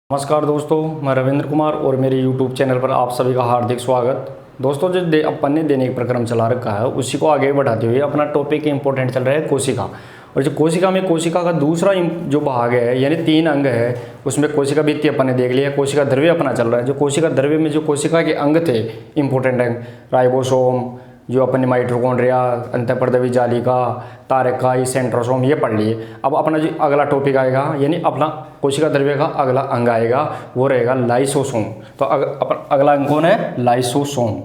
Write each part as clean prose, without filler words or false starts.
नमस्कार दोस्तों, मैं रविंद्र कुमार और मेरे YouTube चैनल पर आप सभी का हार्दिक स्वागत। दोस्तों, जो अपन ने दैनिक प्रक्रम चला रखा है उसी को आगे बढ़ाते हुए अपना टॉपिक इंपॉर्टेंट चल रहा है कोशिका। और जो कोशिका में कोशिका का दूसरा जो भाग है यानी 3 अंग है, उसमें कोशिका भित्ति अपन ने देख लिया, कोशिका द्रव्य अपना चल रहा है। जो कोशिका द्रव्य में जो कोशिका के अंग थे इंपॉर्टेंट अंग, राइबोसोम, जो अपन ने माइटोकॉन्ड्रिया, अंतःपर्दवी जालिका, तारकाई, सेंट्रोसोम, ये पढ़ लिए। अब अपना जो अगला टॉपिक आएगा यानी अपना कोशिका द्रव्य का अगला अंग आएगा वो रहेगा लाइसोसोम। तो अगला अंग कौन है? Lysosome.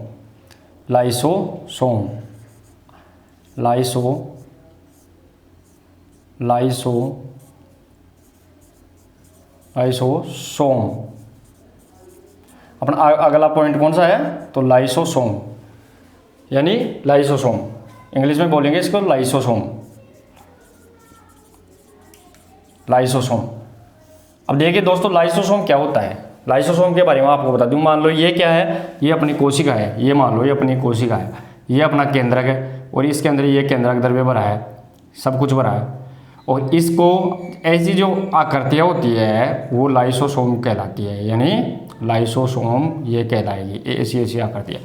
Lysosome lyso lyso lysosome अपना अगला पॉइंट कौन सा है? तो लाइसोसोम यानी लाइसोसोम, इंग्लिश में बोलेंगे इसको लाइसोसोम। लाइसोसोम। अब देखिए दोस्तों, लाइसोसोम क्या होता है। लाइसोसोम के बारे में आपको बता दूं। मान लो ये क्या है? ये अपनी कोशिका है। ये मान लो ये अपनी कोशिका है, ये अपना केंद्रक है और इसके अंदर ये केंद्रक द्रव्य भरा है, सब कुछ भरा है। और इसको ऐसी जो आकृतियाँ होती है वो लाइसोसोम कहलाती है, यानी लाइसोसोम ये कहलाएगी, ऐसी ऐसी आकृतियाँ।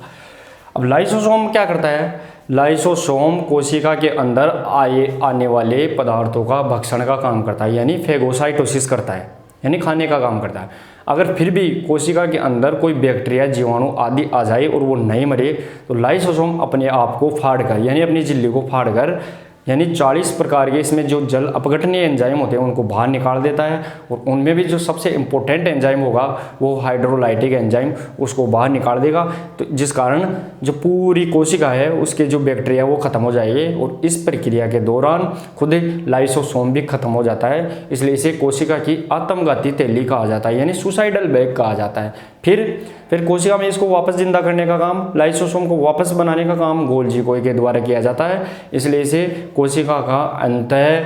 अब लाइसोसोम क्या करता है? लाइसोसोम कोशिका के अंदर आने वाले पदार्थों का भक्षण का काम करता है, यानी फेगोसाइटोसिस करता है, यानी खाने का काम करता है। अगर फिर भी कोशिका के अंदर कोई बैक्टीरिया, जीवाणु आदि आ जाए और वो नहीं मरे तो लाइसोसोम अपने आप को फाड़कर यानी अपनी झिल्ली को फाड़कर यानी 40 प्रकार के इसमें जो जल अपघटनीय एंजाइम होते हैं उनको बाहर निकाल देता है। और उनमें भी जो सबसे इम्पोर्टेंट एंजाइम होगा वो हाइड्रोलाइटिक एंजाइम, उसको बाहर निकाल देगा। तो जिस कारण जो पूरी कोशिका है उसके जो बैक्टीरिया वो खत्म हो जाएंगे। और इस प्रक्रिया के दौरान खुद लाइसोसोम भी खत्म हो जाता है, इसलिए इसे कोशिका की आत्मघाती थैली कहा जाता है, यानी सुसाइडल बैग कहा जाता है। फिर कोशिका में इसको वापस जिंदा करने का काम, लाइसोसोम को वापस बनाने का काम गोल्जी कोई के द्वारा किया जाता है। इसलिए इसे कोशिका का अंतः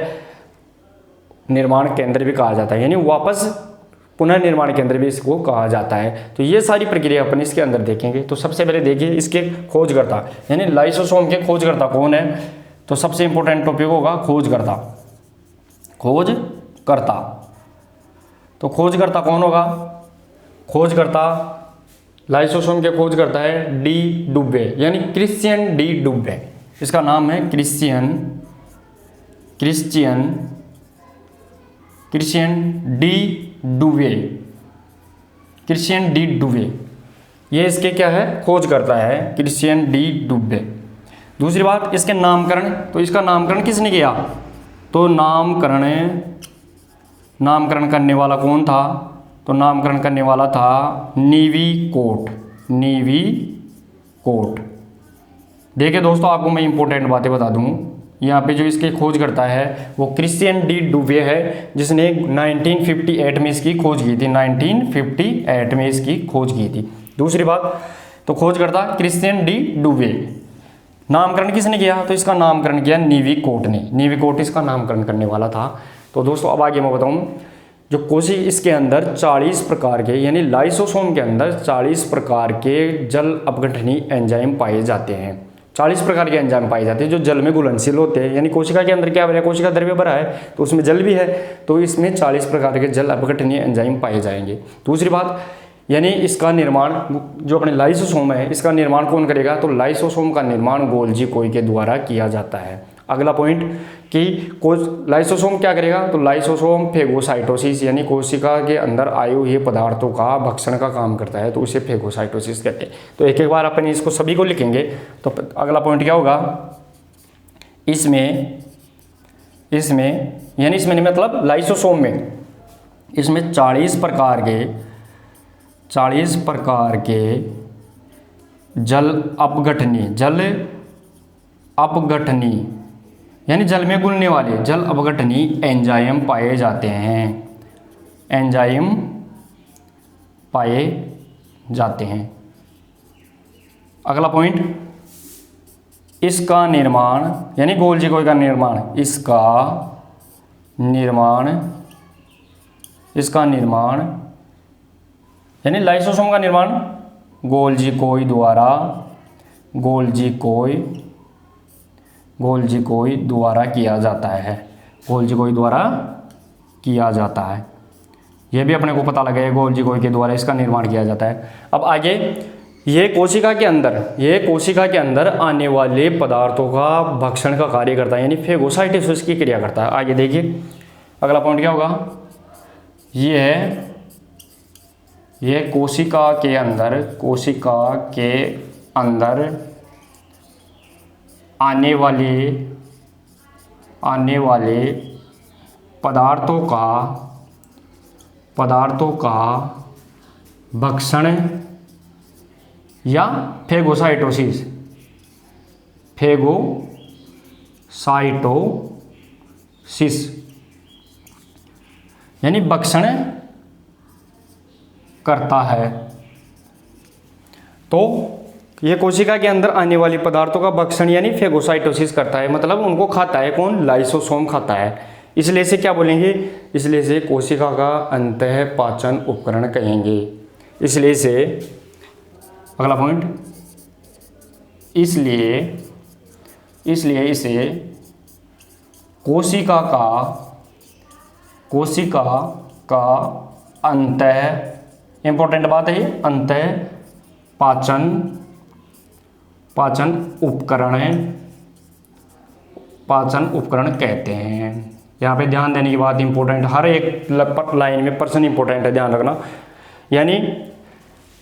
निर्माण केंद्र भी कहा जाता है, यानी वापस पुनः निर्माण केंद्र भी इसको कहा जाता है। तो ये सारी प्रक्रिया अपन इसके अंदर देखेंगे। तो सबसे पहले देखिए इसके खोजकर्ता यानी लाइसोसोम के खोजकर्ता कौन है? तो सबसे इंपॉर्टेंट टॉपिक होगा खोजकर्ता। खोजकर्ता, तो खोजकर्ता कौन होगा? खोजकर्ता लाइसोसोम के खोजकर्ता है डी डुब्बे, यानी क्रिश्चियन डी डुब्बे। इसका नाम है क्रिश्चियन डी डुब्बे। क्रिश्चियन डी डुब्बे ये इसके क्या है? खोजकर्ता है, क्रिश्चियन डी डुब्बे। दूसरी बात, इसके नामकरण। तो इसका नामकरण किसने किया? तो नामकरण करने वाला कौन था? तो नामकरण करने वाला था नीवी कोट। देखिए दोस्तों, आपको मैं इंपॉर्टेंट बातें बता दूं। यहाँ पे जो इसके खोज करता है वो क्रिश्चियन डी डुब्बे है, जिसने 1958 में इसकी खोज की थी। 1958 में इसकी खोज की थी। दूसरी बात, तो खोज करता क्रिश्चियन डी डुब्बे। नामकरण किसने किया? तो इसका नामकरण किया नीवी कोट ने। नीवी कोट इसका नामकरण करने वाला था। तो दोस्तों अब आगे मैं बताऊँ, जो कोशिका इसके अंदर 40 प्रकार के यानी लाइसोसोम के अंदर 40 प्रकार के जल अपघटनीय एंजाइम पाए जाते हैं। 40 प्रकार के एंजाइम पाए जाते हैं जो जल में घुलनशील होते हैं, यानी कोशिका के अंदर क्या भरा है? कोशिका द्रव्य भरा है तो उसमें जल भी है, तो इसमें 40 प्रकार के जल अपघटनीय एंजाइम पाए जाएंगे। दूसरी बात, यानी इसका निर्माण जो अपने लाइसोसोम है इसका निर्माण कौन करेगा? तो लाइसोसोम का निर्माण गोल्जी कोई के द्वारा किया जाता है। अगला पॉइंट कि लाइसोसोम क्या करेगा? तो लाइसोसोम फेगोसाइटोसिस यानी कोशिका के अंदर आए हुए पदार्थों का भक्षण का काम करता है, तो उसे फेगोसाइटोसिस कहते हैं। तो एक एक बार अपन इसको सभी को लिखेंगे। तो अगला पॉइंट क्या होगा? इसमें यानी इसमें मतलब लाइसोसोम में इसमें 40 प्रकार के जल अपघटनीय यानी जल में घुलने वाले जल अपघटनीय एंजाइम पाए जाते हैं। अगला पॉइंट, इसका निर्माण यानी गोल्जी कोई का निर्माण, इसका निर्माण यानी लाइसोसोम का निर्माण गोल्जी कोई द्वारा किया जाता है। ये भी अपने को पता लगा है, गोल्जी कोई के द्वारा इसका निर्माण किया जाता है। अब आगे, ये कोशिका के अंदर आने वाले पदार्थों का भक्षण का कार्य करता है, यानी फेगोसाइटोसिस की क्रिया करता है। आगे देखिए अगला पॉइंट क्या होगा, ये है ये कोशिका के अंदर आने वाले पदार्थों का भक्षण या फेगोसाइटोसिस यानी भक्षण करता है। तो ये कोशिका के अंदर आने वाली पदार्थों का भक्षण यानी फेगोसाइटोसिस करता है, मतलब उनको खाता है कौन, लाइसोसोम खाता है। इसलिए से क्या बोलेंगे, इसलिए से कोशिका का अंतः पाचन उपकरण कहेंगे। इसलिए से अगला पॉइंट, इसलिए इसे कोशिका का अंतः, इंपॉर्टेंट बात है ये, अंतः पाचन उपकरण कहते हैं। यहाँ पे ध्यान देने की बात इंपॉर्टेंट, हर एक लाइन में पर्सन इंपॉर्टेंट है, ध्यान रखना। यानी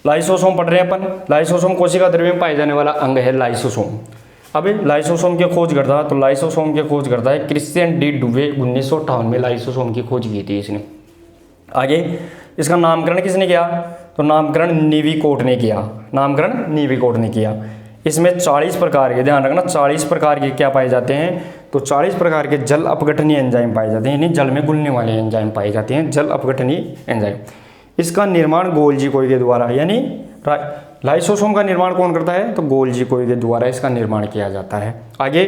लाइसोसोम पढ़ रहे हैं अपन, लाइसोसोम कोशिका द्रव्य में पाए जाने वाला अंग है लाइसोसोम। अब लाइसोसोम की खोज करता है क्रिश्चियन डी डुवे। 1958 में लाइसोसोम की खोज की थी इसने। आगे इसका नामकरण किसने किया, तो नामकरण नीविकोट ने किया। इसमें 40 प्रकार के, ध्यान रखना 40 प्रकार के क्या पाए जाते हैं, तो 40 प्रकार के जल अपघटनीय एंजाइम पाए जाते हैं, यानी जल में घुलने वाले एंजाइम पाए जाते हैं, जल अपघटनीय एंजाइम। इसका निर्माण गोल्जी कोई के द्वारा, यानी लाइसोसोम का निर्माण कौन करता है, तो गोल्जी कोई के द्वारा इसका निर्माण किया जाता है। आगे,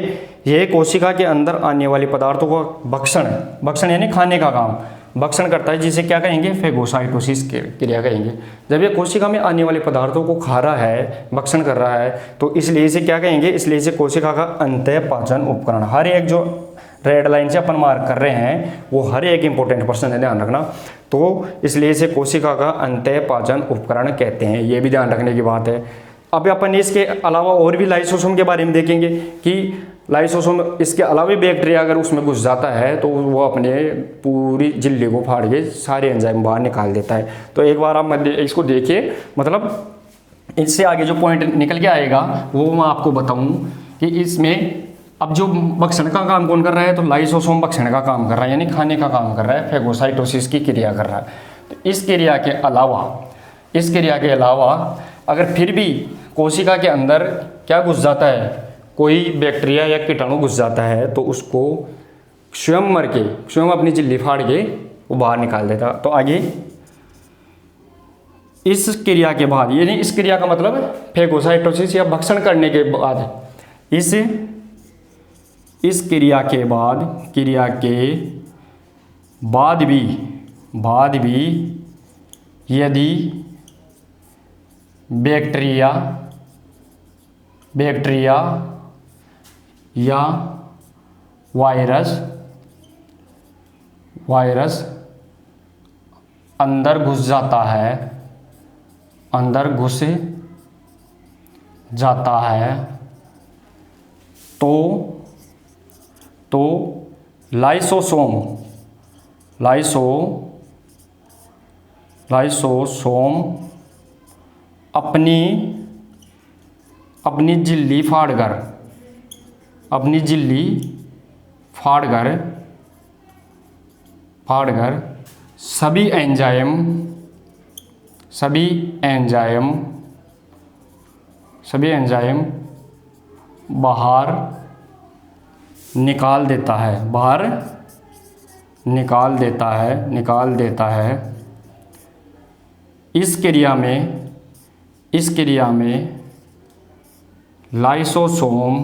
ये कोशिका के अंदर आने वाले पदार्थों का भक्षण यानी खाने का काम, भक्षण करता है, जिसे क्या कहेंगे, फेगोसाइटोसिस क्रिया कहेंगे। जब ये कोशिका में आने वाले पदार्थों को खा रहा है, भक्षण कर रहा है, तो इसलिए इसे क्या कहेंगे, इसलिए इसे कोशिका का अंतः पाचन उपकरण। हर एक जो रेड लाइन से अपन मार्क कर रहे हैं वो हर एक इंपॉर्टेंट पर्सन है, ध्यान रखना। तो इसलिए इसे कोशिका का अंतः पाचन उपकरण कहते हैं, ये भी ध्यान रखने की बात है। अब अपन इसके अलावा और भी लाइसोसोम के बारे में देखेंगे कि लाइसोसोम इसके अलावा बैक्टीरिया अगर उसमें घुस जाता है तो वो अपने पूरी झिल्ली को फाड़ के सारे एंजाइम बाहर निकाल देता है। तो एक बार आप इसको देखिए, मतलब इससे आगे जो पॉइंट निकल के आएगा वो मैं आपको बताऊं कि इसमें अब जो भक्षण का काम कौन कर रहा है, तो लाइसोसोम भक्षण का काम कर रहा है, यानी खाने का काम कर रहा है, फेगोसाइटोसिस की क्रिया कर रहा है। तो इस क्रिया के अलावा अगर फिर भी कोशिका के अंदर क्या घुस जाता है, कोई बैक्टीरिया या कीटाणु घुस जाता है, तो उसको स्वयं अपनी झिल्ली फाड़ के वो बाहर निकाल देता। तो आगे इस क्रिया के बाद, यानी इस क्रिया का मतलब फेगोसाइटोसिस या भक्षण करने के बाद, इस क्रिया के बाद भी यदि बैक्टीरिया या वायरस अंदर घुस जाता है तो लाइसोसोम अपनी झिल्ली फाड़कर सभी एंजाइम बाहर निकाल देता है। इस क्रिया में लाइसोसोम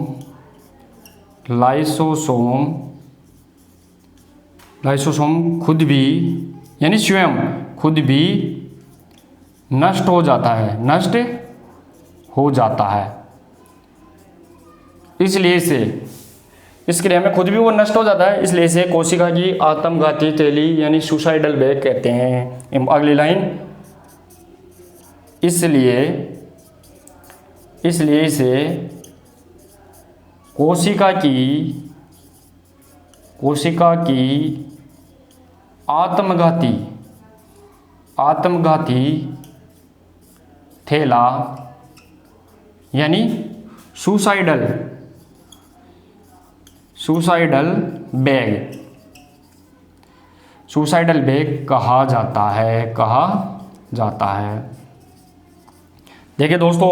खुद भी, यानी स्वयं खुद भी नष्ट हो जाता है। इसलिए इस क्रिया में खुद भी वो नष्ट हो जाता है, इसलिए इसे कोशिका की आत्मघाती थैली यानी सुसाइडल बैग कहते हैं। अगली लाइन, इसलिए इसे कोशिका की आत्मघाती थैला यानी सुसाइडल बैग कहा जाता है। देखिए दोस्तों,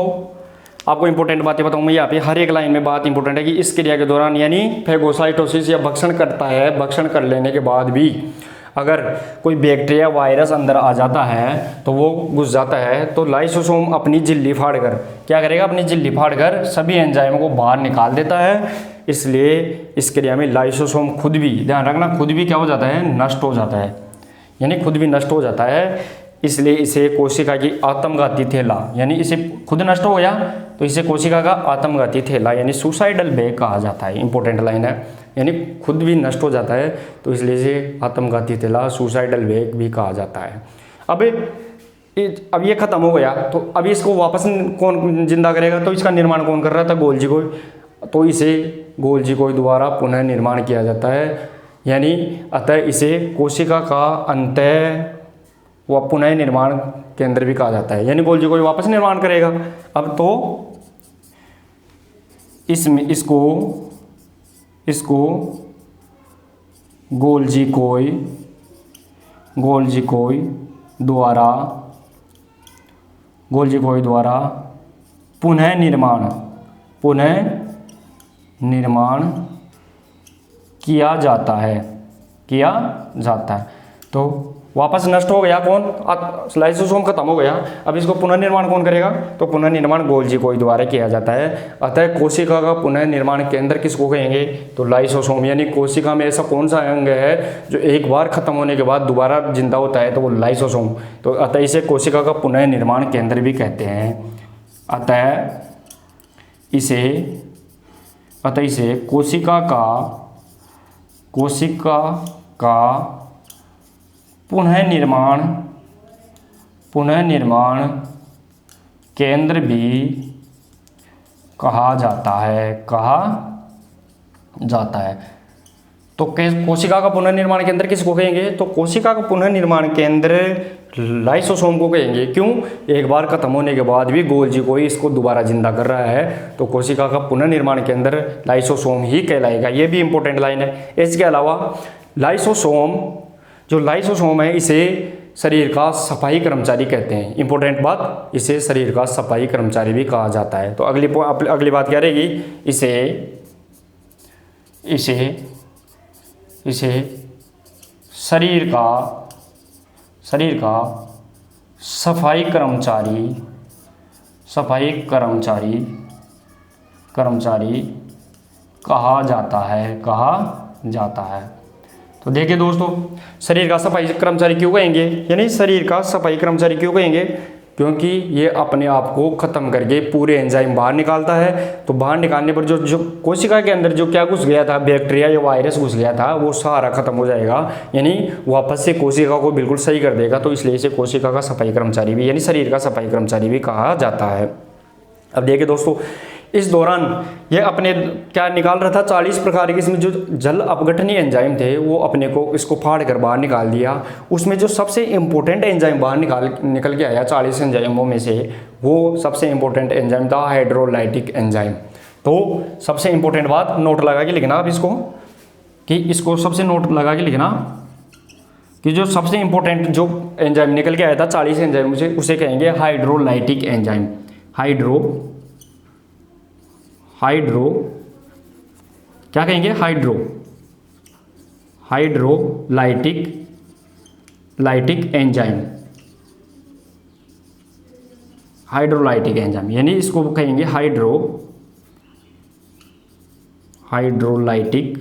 आपको इंपॉर्टेंट बातें बताऊं मैं यहाँ पे, हर एक लाइन में बात इंपॉर्टेंट है कि इस क्रिया के दौरान यानी फेगोसाइटोसिस या भक्षण करता है, भक्षण कर लेने के बाद भी अगर कोई बैक्टीरिया वायरस अंदर आ जाता है तो वो घुस जाता है, तो लाइसोसोम अपनी झिल्ली फाड़कर क्या करेगा, अपनी झिल्ली फाड़कर सभी एंजाइमों को बाहर निकाल देता है। इसलिए इस क्रिया में लाइसोसोम खुद भी, ध्यान रखना, खुद भी क्या हो जाता है, नष्ट हो जाता है, यानी खुद भी नष्ट हो जाता है। इसलिए इसे कोशिका की आत्मघाती थैला यानी इसे खुद नष्ट हो गया तो इसे कोशिका का आत्मघाती थैला यानी सुसाइडल बैग कहा जाता है। इंपॉर्टेंट लाइन है, यानी खुद भी नष्ट हो जाता है तो इसलिए इसे आत्मघाती थैला सुसाइडल बैग भी कहा जाता है। अब ये खत्म हो गया तो अभी इसको वापस कौन जिंदा करेगा, तो इसका निर्माण कौन कर रहा था, गोल्जी कोई, तो इसे गोल्जी कोई द्वारा पुनः निर्माण किया जाता है। यानी अतः इसे कोशिका का अंतः व पुनः निर्माण केंद्र भी कहा जाता है, यानी गोल्जी कोई वापस निर्माण करेगा। अब तो इसको गोल्जी कोई द्वारा पुनः निर्माण किया जाता है। तो वापस नष्ट हो गया कौन, लाइसोसोम खत्म हो गया, अब इसको पुनर्निर्माण कौन करेगा, तो पुनर्निर्माण गोल्जी कोई द्वारा किया जाता है। अतः कोशिका का पुनर्निर्माण केंद्र किसको कहेंगे, तो लाइसोसोम, यानी कोशिका में ऐसा कौन सा अंग है जो एक बार खत्म होने के बाद दोबारा जिंदा होता है, तो वो लाइसोसोम, तो अतः इसे कोशिका का पुनर्निर्माण केंद्र भी कहते हैं। अतः इसे कोशिका का पुनर्निर्माण केंद्र भी कहा जाता है। तो कोशिका का पुनर्निर्माण केंद्र किसको कहेंगे, तो कोशिका का पुनर्निर्माण केंद्र लाइसोसोम को कहेंगे। क्यों, एक बार खत्म होने के बाद भी गोल्जी कोई इसको दोबारा जिंदा कर रहा है, तो कोशिका का पुनर्निर्माण केंद्र लाइसोसोम ही कहलाएगा। ये भी इंपॉर्टेंट लाइन है। इसके अलावा लाइसोसोम है, इसे शरीर का सफाई कर्मचारी कहते हैं। इंपॉर्टेंट बात, इसे शरीर का सफाई कर्मचारी भी कहा जाता है। तो अगली बात क्या रहेगी, इसे शरीर का सफाई कर्मचारी कहा जाता है। तो देखिए दोस्तों, शरीर का सफाई कर्मचारी क्यों कहेंगे, यानी शरीर का सफाई कर्मचारी क्यों कहेंगे, क्योंकि ये अपने आप को खत्म करके पूरे एंजाइम बाहर निकालता है। तो बाहर निकालने पर जो कोशिका के अंदर जो क्या घुस गया था, बैक्टीरिया या वायरस घुस गया था, वो सारा खत्म हो जाएगा, यानी वापस से कोशिका को बिल्कुल सही कर देगा। तो इसलिए इसे कोशिका का सफाई कर्मचारी भी यानी शरीर का सफाई कर्मचारी भी कहा जाता है। अब देखिए दोस्तों, इस दौरान ये अपने क्या निकाल रहा था, 40 प्रकार के इसमें जो जल अपघटनी एंजाइम थे वो अपने को इसको फाड़ कर बाहर निकाल दिया। उसमें जो सबसे इम्पोर्टेंट एंजाइम बाहर निकल के आया 40 एंजाइमों में से, वो सबसे इम्पोर्टेंट एंजाइम था हाइड्रोलाइटिक एंजाइम। तो सबसे इम्पोर्टेंट बात नोट लगा के लिखना आप इसको सबसे नोट लगा के लिखना कि जो सबसे इम्पोर्टेंट जो एंजाइम निकल के आया था 40 एंजाइम उसे कहेंगे हाइड्रोलाइटिक एंजाइम। हाइड्रो क्या कहेंगे, हाइड्रोलाइटिक एंजाइम, यानी इसको कहेंगे हाइड्रोलाइटिक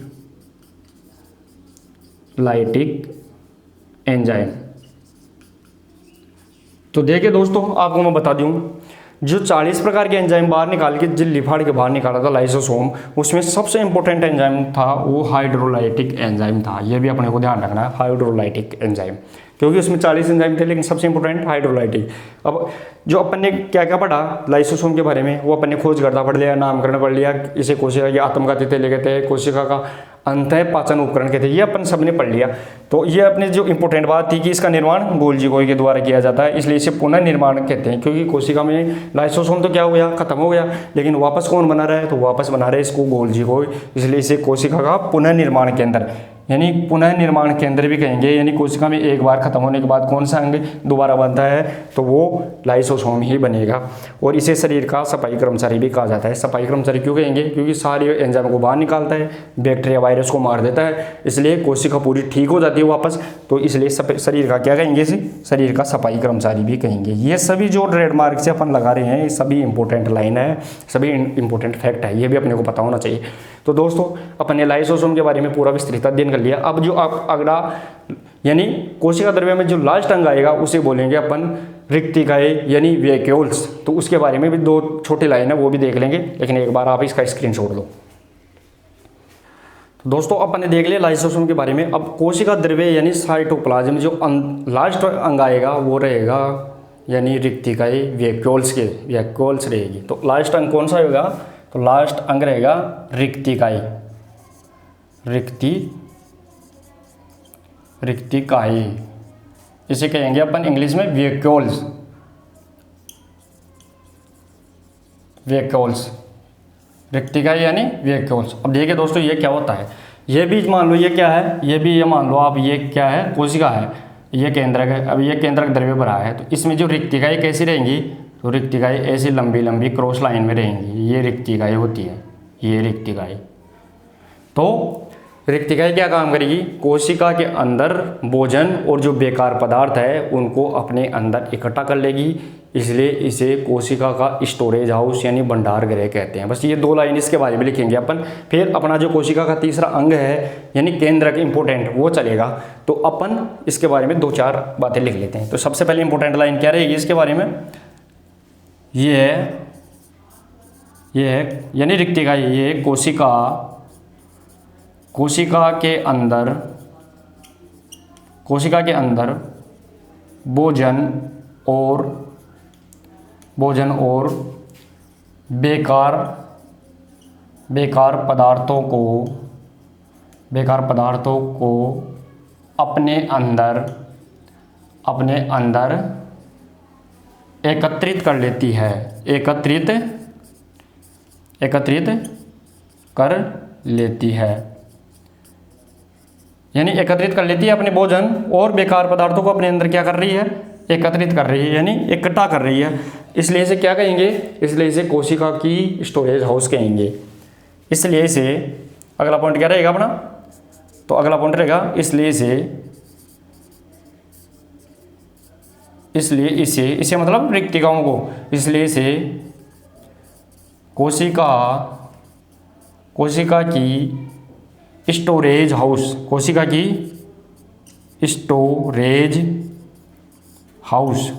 एंजाइम। तो देखिए दोस्तों, आपको मैं बता दूं, जो 40 प्रकार के एंजाइम बाहर निकाल के झिल्ली फाड़ के बाहर निकाला था लाइसोसोम, उसमें सबसे इंपॉर्टेंट एंजाइम था वो हाइड्रोलाइटिक एंजाइम था। ये भी अपने को ध्यान रखना है, हाइड्रोलाइटिक एंजाइम, क्योंकि उसमें 40 एंजाइम थे लेकिन सबसे इंपॉर्टेंट हाइड्रोलाइटिक। अब जो अपन ने क्या क्या पढ़ा लाइसोसोम के बारे में, वो अपन ने खोजकर्ता पढ़ लिया, नामकरण पढ़ लिया, इसे कोशिका की आत्मघाती तैले कहते हैं, कोशिका का अंतः पाचन उपकरण कहते हैं, ये अपन सबने पढ़ लिया। तो ये अपनी जो इंपॉर्टेंट बात थी कि इसका निर्माण गोल्जी कोई के द्वारा किया जाता है, इसलिए इसे पुनर्निर्माण कहते हैं। क्योंकि कोशिका में लाइसोसोम तो क्या हो गया, खत्म हो गया, लेकिन वापस कौन बना रहा है, तो वापस बना रहे इसको गोल्जी कोई, इसलिए इसे कोशिका का पुनर्निर्माण केंद्र यानी पुनर्निर्माण केंद्र भी कहेंगे। यानी कोशिका में एक बार खत्म होने के बाद कौन सा अंग दोबारा बनता है, तो वो लाइसोसोम ही बनेगा। और इसे शरीर का सफाई कर्मचारी भी कहा जाता है। सफाई कर्मचारी क्यों कहेंगे, क्योंकि सारे एंजाइम को बाहर निकालता है, बैक्टीरिया वायरस को मार देता है, इसलिए कोशिका पूरी ठीक हो जाती है वापस, तो इसलिए शरीर का क्या कहेंगे, इसे शरीर का सफाई कर्मचारी भी कहेंगे। ये सभी जो ट्रेडमार्क से अपन लगा रहे हैं, ये सभी इंपॉर्टेंट लाइन है, सभी इंपॉर्टेंट फैक्ट है, ये भी अपने को पता होना चाहिए। तो दोस्तों अपन ने लाइसोसोम के बारे में पूरा विस्तृत अध्ययन कर लिया। अब जो आप अगला यानी कोशिका द्रव्य में जो लास्ट अंग आएगा उसे बोलेंगे अपन रिक्तिकाएं यानी वैक्यूल्स। तो उसके बारे में भी 2 छोटी लाइन है, वो भी देख लेंगे, लेकिन एक बार आप इसका स्क्रीनशॉट लो। तो दोस्तों अपन ने देख लिया लाइसोसोम के बारे में। अब कोशिका द्रव्य यानी साइटोप्लाज्म जो लास्ट अंग आएगा वो रहेगा यानी रिक्तिकाएं वैक्यूल्स रहेगी। तो लास्ट अंग कौन सा होगा, तो लास्ट अंग रहेगा रिक्तिकाएं, रिक्तिकाएं इसे कहेंगे अपन इंग्लिश में वैक्यूल्स। रिक्तिकाएं यानी वैक्यूल्स। अब देखिए दोस्तों ये क्या होता है, ये भी मान लो ये क्या है, ये मान लो आप ये क्या है, कोशिका है, ये केंद्रक है। अब ये केंद्रक द्रव्य भरा है, तो इसमें जो रिक्तिकाएं कैसी रहेंगी, तो रिक्तिकाएं ऐसी लंबी लंबी क्रॉस लाइन में रहेंगी, ये रिक्तिकाएं होती है, ये रिक्तिकाएं। तो रिक्तिकाएं क्या काम करेगी, कोशिका के अंदर भोजन और जो बेकार पदार्थ है उनको अपने अंदर इकट्ठा कर लेगी, इसलिए इसे कोशिका का स्टोरेज हाउस यानी भंडार गृह कहते हैं। बस ये 2 लाइन इसके बारे में लिखेंगे अपन। फिर अपना जो कोशिका का तीसरा अंग है यानी केंद्रक इंपॉर्टेंट वो चलेगा, तो अपन इसके बारे में 2-4 बातें लिख लेते हैं। तो सबसे पहले इंपॉर्टेंट लाइन क्या रहेगी इसके बारे में, ये है यानी रिक्तिकाएं, ये कोशिका के अंदर भोजन और बेकार पदार्थों को अपने अंदर एकत्रित कर लेती है, एकत्रित कर लेती है, यानी एकत्रित कर लेती है अपने भोजन और बेकार पदार्थों को अपने अंदर क्या कर रही है, एकत्रित कर रही है, यानी इकट्ठा कर रही है। इसलिए इसे क्या कहेंगे, इसलिए इसे कोशिका की स्टोरेज हाउस कहेंगे। इसलिए इसे अगला पॉइंट क्या रहेगा अपना, तो अगला पॉइंट रहेगा इसलिए इसे मतलब रिक्तिकाओं को, इसलिए इसे कोशिका की स्टोरेज हाउस, कोशिका की स्टोरेज हाउस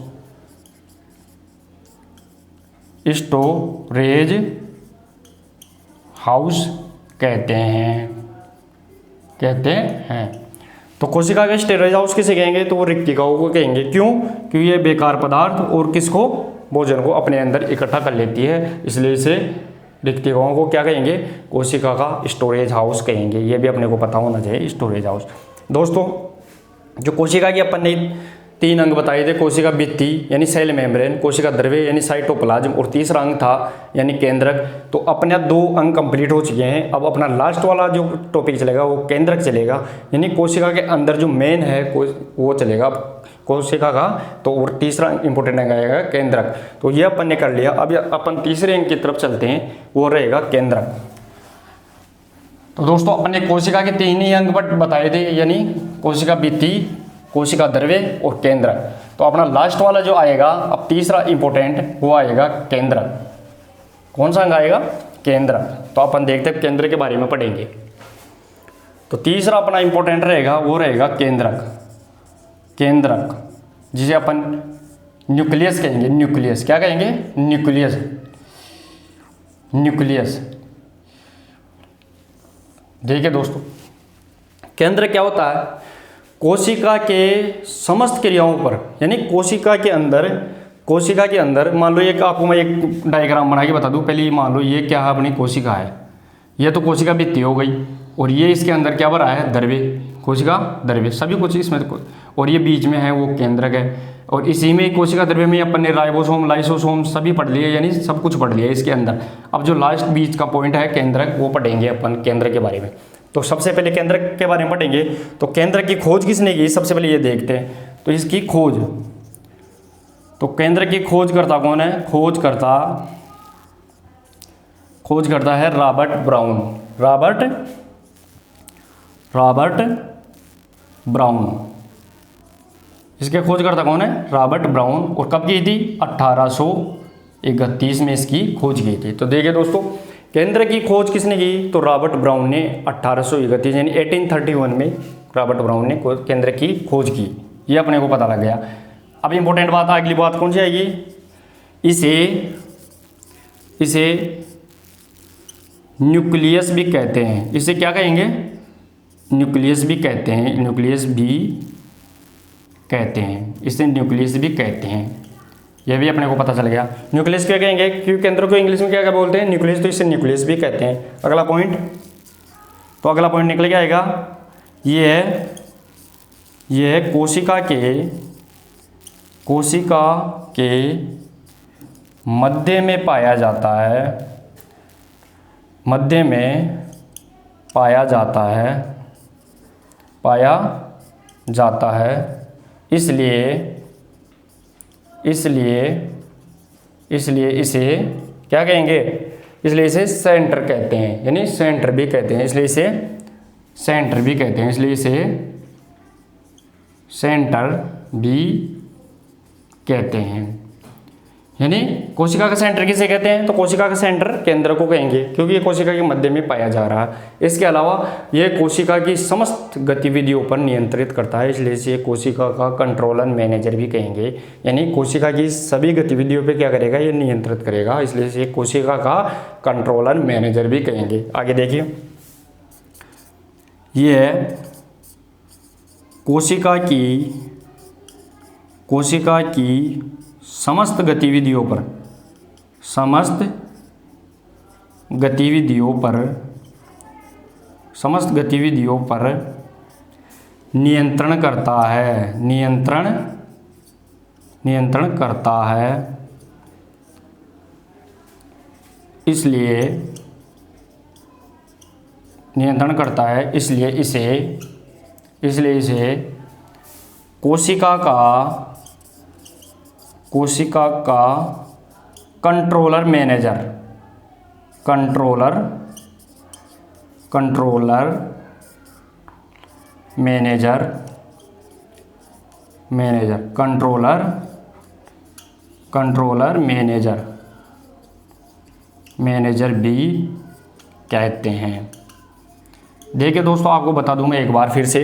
कहते हैं। तो कोशिका के स्टोरेज हाउस किसे कहेंगे, तो वो रिक्तिकाओं को कहेंगे। क्यों, क्योंकि ये बेकार पदार्थ और किसको, भोजन को अपने अंदर इकट्ठा कर लेती है, इसलिए इसे रिक्तिकाओं को क्या कहेंगे, कोशिका का स्टोरेज हाउस कहेंगे। ये भी अपने को पता होना चाहिए, स्टोरेज हाउस। दोस्तों जो कोशिका की अपन ने 3 अंग बताए थे, कोशिका भित्ति यानी सेल मेम्ब्रेन, कोशिका द्रव्य यानी साइटोप्लाज्म और तीसरा अंग था यानी केंद्रक। तो अपने 2 अंग कंप्लीट हो चुके हैं। अब अपना लास्ट वाला जो टॉपिक चलेगा वो केंद्रक चलेगा, यानी कोशिका के अंदर जो मेन है वो चलेगा कोशिका का। तो और तीसरा इंपॉर्टेंट अंग आएगा केंद्रक। तो ये अपन ने कर लिया। अब अपन तीसरे अंग की तरफ चलते हैं, वो रहेगा केंद्रक। तो दोस्तों अपन ने कोशिका के 3 ही अंग बताए थे, यानी कोशिका भित्ति, कोशिका द्रव्य और केंद्रक। तो अपना लास्ट वाला जो आएगा अब तीसरा इंपॉर्टेंट वो आएगा केंद्रक। कौन सा अंग आएगा, केंद्रक। तो अपन देखते हैं केंद्र के बारे में पढ़ेंगे। तो तीसरा अपना इंपॉर्टेंट रहेगा वो रहेगा केंद्रक, जिसे अपन न्यूक्लियस कहेंगे, न्यूक्लियस। क्या कहेंगे? Nucleus, nucleus. ठीक है दोस्तों, केंद्र क्या होता है? कोशिका के समस्त क्रियाओं पर, यानी कोशिका के अंदर मान लो एक आपको मैं एक डायग्राम बना के बता दूं। पहले मान लो ये क्या है? अपनी कोशिका है। ये तो कोशिका भित्ति हो गई, और ये इसके अंदर क्या भरा है? द्रव्य, कोशिका द्रव्य, सभी कुछ इसमें। और ये बीच में है वो केंद्रक है, और इसी में कोशिका द्रव्य में अपन ने राइबोसोम, लाइसोसोम सभी पढ़ लिए, यानी सब कुछ पढ़ लिया इसके अंदर। अब जो लास्ट बीच का पॉइंट है केंद्रक, वो पढ़ेंगे अपन केंद्र के बारे में। तो सबसे पहले केंद्र के बारे में पढ़ेंगे। तो केंद्र की खोज किसने की? सबसे पहले ये देखते हैं। तो इसकी खोज, तो केंद्र की खोज करता कौन है? खोज करता है रॉबर्ट ब्राउन। रॉबर्ट ब्राउन, इसके खोज करता कौन है? Robert brown. और कब की थी? 1831 में इसकी खोज की थी। तो देखिए दोस्तों, केंद्र की खोज किसने की? तो रॉबर्ट ब्राउन ने 1831 यानी 1831 में रॉबर्ट ब्राउन ने केंद्र की खोज की। ये अपने को पता लग गया। अब इंपॉर्टेंट बात, अगली बात कौन सी आएगी? इसे न्यूक्लियस भी कहते हैं। इसे क्या कहेंगे? न्यूक्लियस भी कहते हैं, इसे न्यूक्लियस भी कहते हैं। यह भी अपने को पता चल गया। न्यूक्लियस क्या कहेंगे? क्योंकि केंद्र को इंग्लिश में क्या बोलते हैं? न्यूक्लियस। तो इसे न्यूक्लियस भी कहते हैं। अगला पॉइंट, तो अगला पॉइंट निकल के आएगा। ये है कोशिका के मध्य में पाया जाता है। इसलिए इसे क्या कहेंगे? इसलिए इसे सेंटर कहते हैं, यानी सेंटर भी कहते हैं। इसलिए इसे सेंटर भी कहते हैं। यानी कोशिका का सेंटर किसे कहते हैं? तो कोशिका का सेंटर केंद्र को कहेंगे, क्योंकि ये कोशिका के मध्य में पाया जा रहा है। इसके अलावा ये कोशिका की समस्त गतिविधियों पर नियंत्रित करता है, इसलिए इसे कोशिका का कंट्रोलर मैनेजर भी कहेंगे। यानी कोशिका की सभी गतिविधियों पे क्या करेगा? ये नियंत्रित करेगा, इसलिए इसे कोशिका का कंट्रोलर मैनेजर भी कहेंगे। आगे देखिए, ये है कोशिका की समस्त गतिविधियों पर नियंत्रण करता है। इसलिए इसे कोशिका का कंट्रोलर मैनेजर भी कहते हैं। देखिए दोस्तों, आपको बता दूं मैं एक बार फिर से,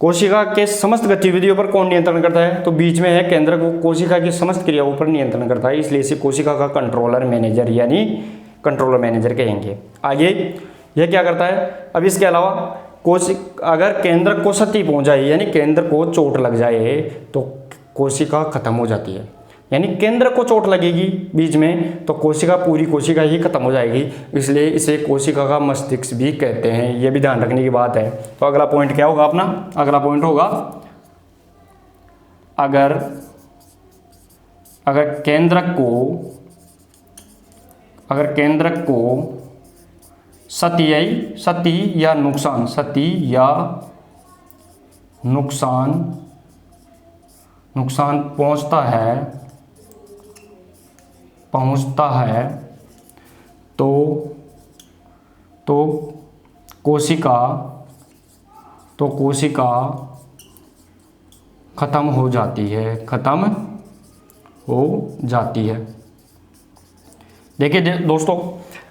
कोशिका के समस्त गतिविधियों पर कौन नियंत्रण करता है? तो बीच में है केंद्रक, वो कोशिका की समस्त क्रियाओं पर नियंत्रण करता है, इसलिए इसे कोशिका का कंट्रोलर मैनेजर यानी कंट्रोलर मैनेजर कहेंगे। आगे यह क्या करता है? अब इसके अलावा अगर केंद्रक को क्षति पहुंच जाए, यानी केंद्र को चोट लग जाए, तो कोशिका खत्म हो जाती है। यानी केंद्र को चोट लगेगी बीच में, तो पूरी कोशिका ही खत्म हो जाएगी, इसलिए इसे कोशिका का मस्तिष्क भी कहते हैं। यह भी ध्यान रखने की बात है। तो अगला पॉइंट क्या होगा अपना? अगला पॉइंट होगा, अगर केंद्रक को क्षति या नुकसान पहुंचता है तो कोशिका खत्म हो जाती है। देखिए दोस्तों,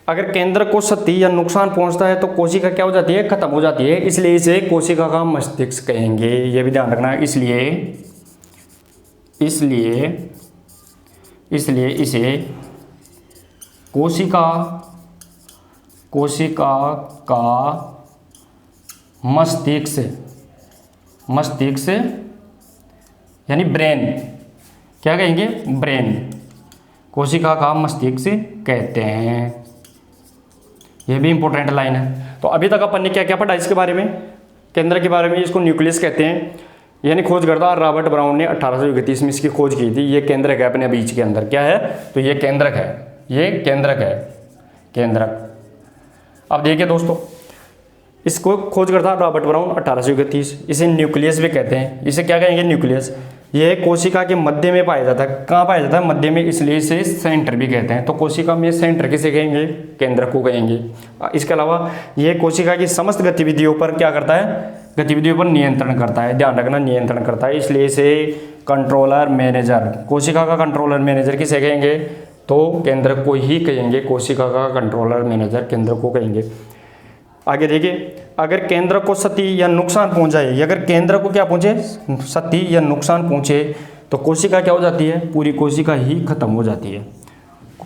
अगर केंद्र को क्षति या नुकसान पहुंचता है तो कोशिका क्या हो जाती है? खत्म हो जाती है, इसलिए इसे कोशिका का मस्तिष्क कहेंगे। यह भी ध्यान रखना है। इसलिए इसलिए इसे कोशिका का मस्तिष्क यानी ब्रेन, क्या कहेंगे, ब्रेन, कोशिका का मस्तिष्क कहते हैं। यह भी इंपॉर्टेंट लाइन है। तो अभी तक अपन ने क्या क्या पढ़ा इसके बारे में, केंद्र के बारे में। इसको न्यूक्लियस कहते हैं, यानी खोजकर्ता रॉबर्ट ब्राउन ने 1831 में इसकी खोज की थी। ये केंद्रक है अपने बीच के अंदर, क्या है, तो ये केंद्रक है, ये केंद्रक है, केंद्रक। अब देखिए दोस्तों, इसको खोजकर्ता रॉबर्ट ब्राउन 1831, इसे न्यूक्लियस भी कहते हैं। इसे क्या कहेंगे, न्यूक्लियस। ये कोशिका के मध्य में पाया जाता है। कहाँ पाया जाता है, मध्य में, इसलिए इसे सेंटर भी कहते हैं। तो कोशिका में सेंटर किसे कहेंगे, केंद्रक को कहेंगे। इसके अलावा ये कोशिका की समस्त गतिविधियों पर क्या करता है, गतिविधियों पर नियंत्रण करता है, ध्यान रखना, नियंत्रण करता है। इसलिए इसे कंट्रोलर मैनेजर, कोशिका का कंट्रोलर मैनेजर किसे कहेंगे, तो केंद्रक को ही कहेंगे। कोशिका का कंट्रोलर मैनेजर केंद्रक को कहेंगे। आगे देखिए, अगर केंद्र को क्षति या नुकसान पहुंचाए, अगर केंद्र को क्या पहुंचे, क्षति या नुकसान पहुंचे, तो कोशिका क्या हो जाती है, पूरी कोशिका ही खत्म हो जाती है,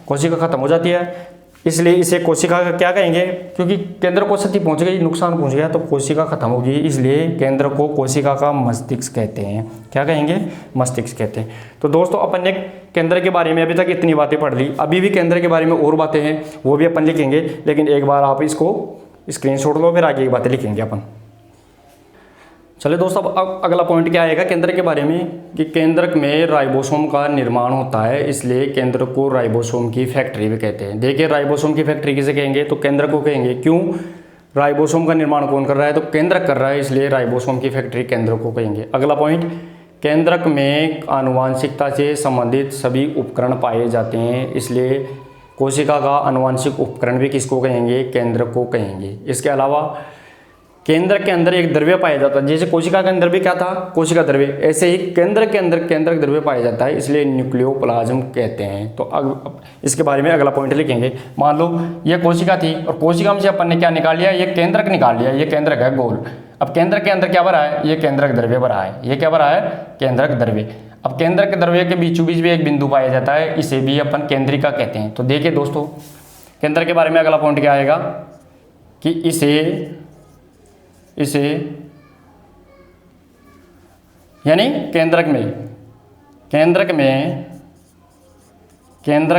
कोशिका खत्म हो जाती है। इसलिए इसे कोशिका का क्या कहेंगे, क्योंकि केंद्र को क्षति पहुंच गई, नुकसान पहुंच गया, तो कोशिका खत्म होगी। इसलिए केंद्र को कोशिका का मस्तिष्क कहते हैं। क्या कहेंगे, मस्तिष्क कहते हैं। तो दोस्तों, अपन ने केंद्र के बारे में अभी तक इतनी बातें पढ़ ली। अभी भी केंद्र के बारे में और बातें हैं, वो भी अपन लिखेंगे, लेकिन एक बार आप इसको स्क्रीनशॉट लो, फिर आगे की बातें लिखेंगे अपन। चलिए दोस्तों, अब अगला पॉइंट क्या आएगा केंद्र के बारे में, कि केंद्रक में राइबोसोम का निर्माण होता है, इसलिए केंद्र को राइबोसोम की फैक्ट्री भी कहते हैं। देखिए, राइबोसोम की फैक्ट्री किसे कहेंगे, तो केंद्र को कहेंगे। क्यों, राइबोसोम का निर्माण कौन कर रहा है, तो केंद्रक कर रहा है, इसलिए राइबोसोम की फैक्ट्री केंद्र को कहेंगे। अगला पॉइंट, केंद्रक में आनुवांशिकता से संबंधित सभी उपकरण पाए जाते हैं, इसलिए कोशिका का आनुवांशिक उपकरण भी किसको कहेंगे, केंद्र को कहेंगे। इसके अलावा केंद्र के अंदर एक द्रव्य पाया जाता है, जैसे कोशिका के अंदर भी क्या था, कोशिका द्रव्य, ऐसे ही केंद्र के अंदर केंद्रक द्रव्य पाया जाता है, इसलिए न्यूक्लियोप्लाज्म कहते हैं। तो अब इसके बारे में अगला पॉइंट लिखेंगे। मान लो ये कोशिका थी, और कोशिका में से अपन ने क्या निकाल लिया, ये केंद्रक निकाल लिया, ये केंद्रक है गोल। अब केंद्र के अंदर क्या भरा है, ये केंद्रक द्रव्य भरा है, ये क्या भरा है, केंद्रक द्रव्य। अब केंद्र के द्रव्य के बीचों बीच भी एक बिंदु पाया जाता है, इसे भी अपन केंद्रिका कहते हैं। तो देखिए दोस्तों, केंद्र के बारे में अगला पॉइंट क्या आएगा, कि इसे यानी केंद्रक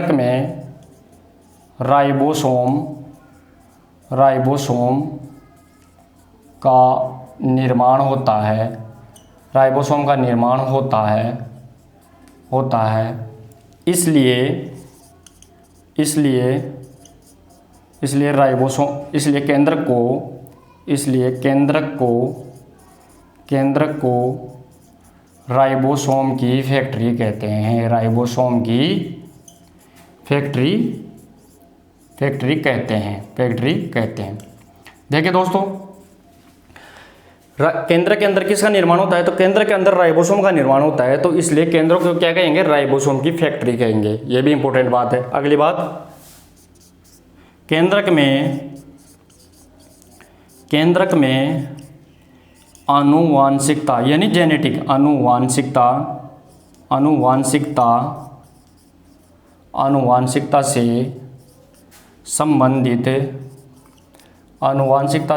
में राइबोसोम का निर्माण होता है, राइबोसोम का निर्माण होता है। इसलिए राइबोसोम, इसलिए केंद्रक को राइबोसोम की फैक्ट्री कहते हैं, राइबोसोम की फैक्ट्री कहते हैं। देखिए दोस्तों, केंद्र के अंदर किसका निर्माण होता है, तो केंद्र के अंदर राइबोसोम का निर्माण होता है, तो इसलिए केंद्र को क्या कहेंगे, राइबोसोम की फैक्ट्री कहेंगे। ये भी इंपॉर्टेंट बात है। अगली बात, केंद्रक में आनुवांशिकता यानी जेनेटिक आनुवांशिकता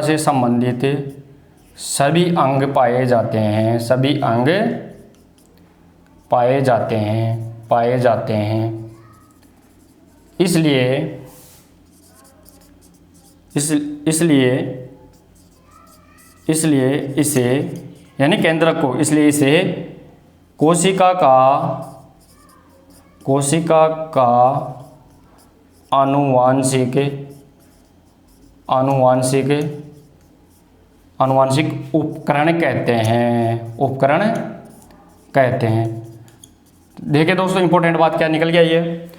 से संबंधित सभी अंग पाए जाते हैं। इसलिए इसे यानी केंद्रक को, इसलिए इसे कोशिका का आनुवांशिक उपकरण कहते हैं। देखिए दोस्तों, इंपॉर्टेंट बात क्या निकल गया, ये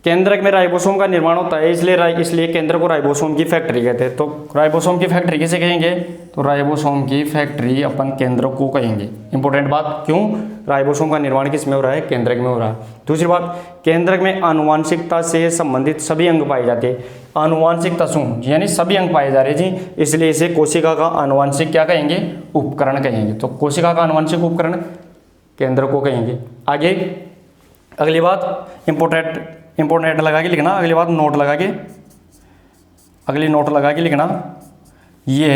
केंद्रक में राइबोसोम का निर्माण होता है, इसलिए केंद्र को राइबोसोम की फैक्ट्री कहते हैं। तो राइबोसोम की फैक्ट्री किसे कहेंगे, तो राइबोसोम की फैक्ट्री अपन केंद्र को कहेंगे। इंपॉर्टेंट बात, क्यों, राइबोसोम का निर्माण किस में हो रहा है, केंद्रक में हो रहा है। दूसरी बात, केंद्रक में आनुवांशिकता से संबंधित सभी अंग पाए जाते हैं। आनुवांशिकता यानी सभी अंग पाए जा रहे जी, इसलिए इसे कोशिका का आनुवांशिक क्या कहेंगे, उपकरण कहेंगे। तो कोशिका का आनुवांशिक उपकरण केंद्र को कहेंगे। आगे अगली बात इम्पोर्टेंट लगा के लिखना, अगली बात नोट लगा के, अगली नोट लगा के लिखना। ये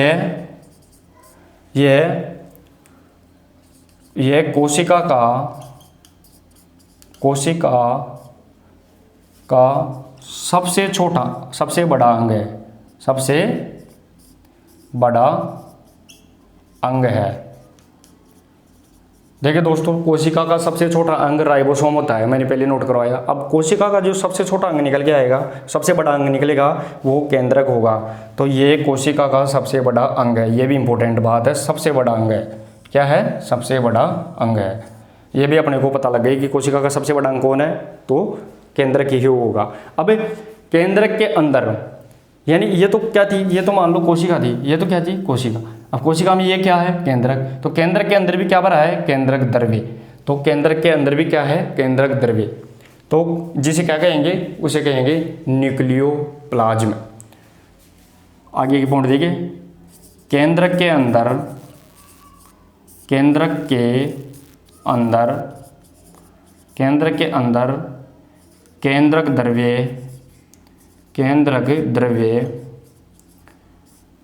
है कोशिका का सबसे छोटा, सबसे बड़ा अंग है, सबसे बड़ा अंग है। देखिए दोस्तों, कोशिका का सबसे छोटा अंग राइबोसोम होता है, मैंने पहले नोट करवाया। अब कोशिका का जो सबसे छोटा अंग निकल के आएगा, सबसे बड़ा अंग निकलेगा, वो केंद्रक होगा। तो ये कोशिका का सबसे बड़ा अंग है, ये भी इंपॉर्टेंट बात है, सबसे बड़ा अंग है। क्या है? सबसे बड़ा अंग है। ये भी अपने को पता लग गई कि कोशिका का सबसे बड़ा अंग कौन है, तो केंद्रक ही होगा। अब केंद्रक के अंदर, यानी ये तो क्या थी, ये तो मान लो कोशिका थी, ये तो क्या थी, कोशिका। अब कोशिका में ये क्या है, केंद्रक। तो केंद्रक के अंदर भी क्या भरा है, केंद्रक द्रव्य। तो केंद्रक के अंदर भी क्या है, केंद्रक द्रव्य। तो जिसे क्या कहेंगे, उसे कहेंगे न्यूक्लियोप्लाज्म। आगे की पॉइंट देखिए, केंद्रक के अंदर केंद्रक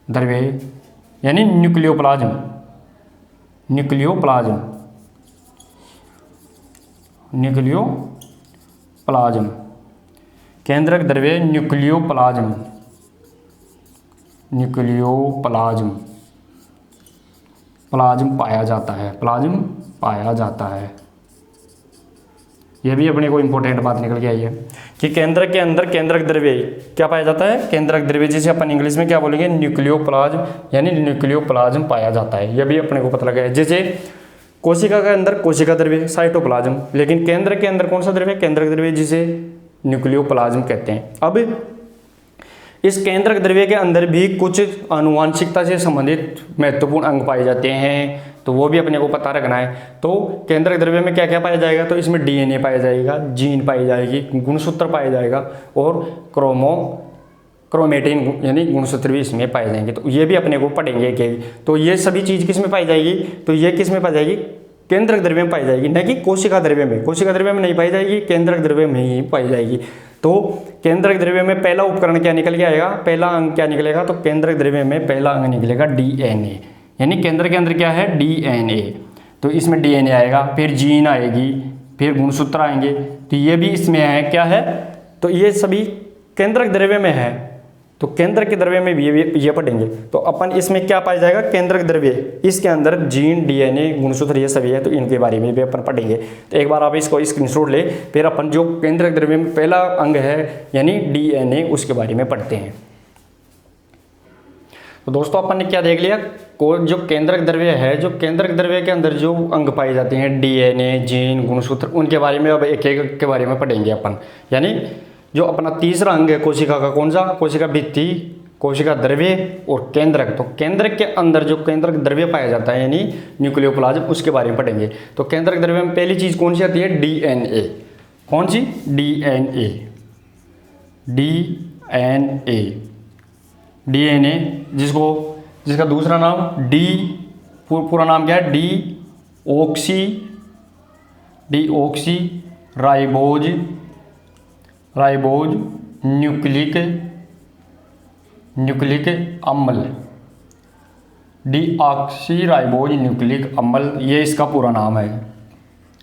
द्रव्य यानी न्यूक्लियोप्लाज्म। केंद्रक द्रव्य प्लाज्म पाया जाता है। यह भी अपने को इंपॉर्टेंट बात निकल के आई है कि केंद्रक के अंदर केंद्रक द्रव्य क्या पाया जाता है, केंद्रक द्रव्य, जिसे अपन इंग्लिश में क्या बोलेंगे, न्यूक्लियोप्लाज्म, यानी न्यूक्लियोप्लाज्म पाया जाता है। यह भी अपने को पता लगा है। जैसे कोशिका के अंदर कोशिका द्रव्य साइटोप्लाज्म, लेकिन केंद्र के अंदर कौन सा द्रव्य, केंद्रक द्रव्य, जिसे न्यूक्लियोप्लाज्म कहते हैं। अब इस केंद्रक द्रव्य के अंदर भी कुछ आनुवांशिकता से संबंधित महत्वपूर्ण अंग पाए जाते हैं, तो वो भी अपने को पता रखना है। तो केंद्रक द्रव्य में क्या क्या पाया जाएगा, तो इसमें डीएनए पाया जाएगा, जीन पाई जाएगी, गुणसूत्र पाया जाएगा, और क्रोमेटिन यानी गुणसूत्र भी इसमें पाए जाएंगे। तो ये भी अपने को पढ़ेंगे कि तो ये सभी चीज़ किस में पाई जाएगी, तो ये किस में पाई जाएगी, केंद्रक द्रव्य में पाई जाएगी, न कि कोशिका द्रव्य में। कोशिका द्रव्य में नहीं पाई जाएगी, केंद्रक द्रव्य में ही पाई जाएगी। तो केंद्रक द्रव्य में पहला उपकरण क्या निकल के आएगा, पहला अंग क्या निकलेगा, तो केंद्रक द्रव्य में पहला अंग निकलेगा डीएनए, यानी केंद्र के अंदर क्या है, डीएनए। तो इसमें डीएनए आएगा, फिर जीन आएगी, फिर गुणसूत्र आएंगे। तो ये भी इसमें है, क्या है, तो ये सभी केंद्रक द्रव्य में है। तो केंद्र के द्रव्य में भी ये पढ़ेंगे। तो अपन इसमें क्या पाया जाएगा, केंद्रक द्रव्य, इसके अंदर जीन, डीएनए, गुणसूत्र ये सभी है, तो इनके बारे में भी अपन पढ़ेंगे। तो एक बार आप इसको स्क्रीनशॉट ले, फिर अपन जो केंद्रक द्रव्य में पहला अंग है यानी डीएनए, उसके बारे में पढ़ते हैं। तो दोस्तों अपन ने क्या देख लिया, जो केंद्रक द्रव्य है, जो केंद्रक द्रव्य के अंदर जो अंग पाए जाते हैं, डीएनए, जीन, गुणसूत्र, उनके बारे में अब एक एक के बारे में पढ़ेंगे अपन। यानी जो अपना तीसरा अंग है कोशिका का, कौन सा, कोशिका भित्ति, कोशिका द्रव्य और केंद्रक। तो केंद्रक के अंदर जो केंद्रक द्रव्य पाया जाता है यानी न्यूक्लियोप्लाज्म, उसके बारे में पढ़ेंगे। तो केंद्रक द्रव्य में पहली चीज कौन सी आती है, डीएनए। कौन सी, डीएनए। डीएनए जिसका दूसरा नाम पूरा नाम क्या है, डीऑक्सी राइबोज न्यूक्लिक अम्ल, डीऑक्सी राइबोज न्यूक्लिक अम्ल, ये इसका पूरा नाम है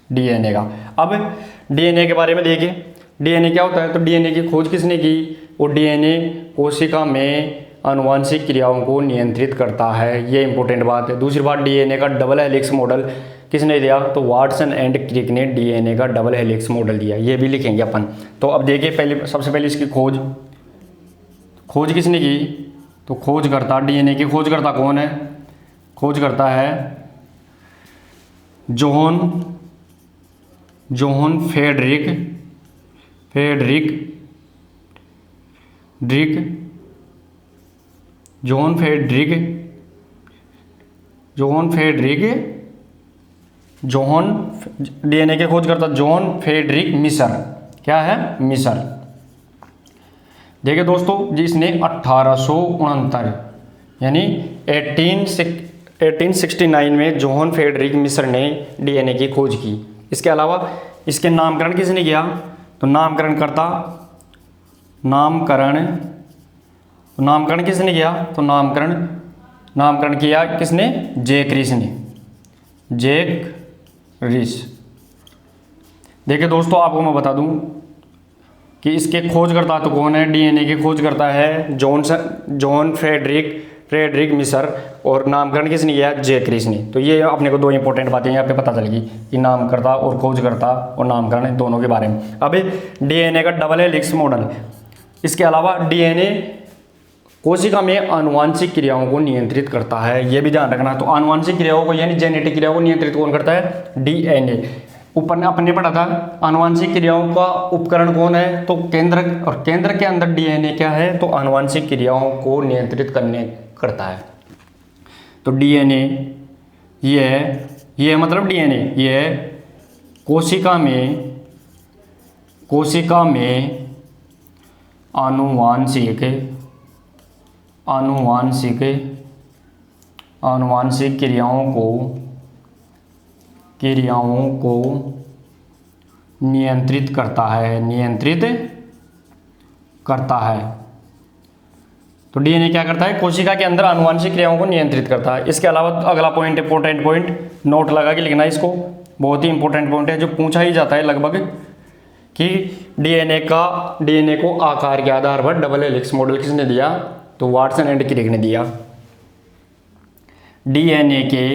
डीएनए का। अब डीएनए के बारे में देखिए, डीएनए क्या होता है, तो डीएनए की खोज किसने की, और डीएनए कोशिका में आनुवांशिक क्रियाओं को नियंत्रित करता है, ये इंपॉर्टेंट बात है। दूसरी बात, डीएनए का डबल हेलिक्स मॉडल किसने दिया, तो वाटसन एंड क्रिक ने डीएनए का डबल हेलिक्स मॉडल दिया, ये भी लिखेंगे अपन। तो अब देखिए, सबसे पहले इसकी खोज किसने की, तो खोजकर्ता, डीएनए की खोजकर्ता कौन है, खोजकर्ता है जोहन डीएनए के खोजकर्ता जॉन फ्रेडरिक मिसर, क्या है, मिसर। देखिए दोस्तों, जिसने 1869 यानी 1869 में जॉन फ्रेडरिक मिसर ने डीएनए की खोज की। इसके अलावा इसके नामकरण किसने किया? तो नामकरण किसने किया? तो नामकरण किया किसने? जैक रीस ने। जैक रीस। देखिए दोस्तों, आपको मैं बता दूं कि इसके खोजकर्ता तो कौन है? डीएनए के खोजकर्ता है जॉन फ्रेडरिक मिसर, और नामकरण किसने किया? जैक रीस ने। तो ये अपने को दो इंपॉर्टेंट बातें यहाँ पे पता चलेगी कि नामकर्ता और खोजकर्ता और नामकरण दोनों के बारे में। अब डीएनए का डबल हेलिक्स मॉडल, इसके अलावा डीएनए कोशिका में आनुवांशिक क्रियाओं को नियंत्रित करता है, ये भी ध्यान रखना। तो आनुवांशिक क्रियाओं को यानी जेनेटिक क्रियाओं को नियंत्रित कौन करता है? डीएनए। ऊपर अपने पढ़ा था आनुवांशिक क्रियाओं का उपकरण कौन है? तो केंद्रक, और केंद्र के अंदर डीएनए क्या है? तो आनुवांशिक क्रियाओं को नियंत्रित करता है। तो डीएनए ये मतलब डीएनए ये कोशिका में आनुवांशिक क्रियाओं को नियंत्रित करता है। तो डीएनए क्या करता है? कोशिका के अंदर आनुवांशिक क्रियाओं को नियंत्रित करता है। इसके अलावा अगला पॉइंट, इंपॉर्टेंट पॉइंट नोट लगा के लिखना इसको, बहुत ही इंपॉर्टेंट पॉइंट है जो पूछा ही जाता है लगभग, कि डीएनए को आकार के आधार पर डबल हेलिक्स मॉडल किसने दिया? तो वाटसन एंड क्रिक ने दिया। डीएनए के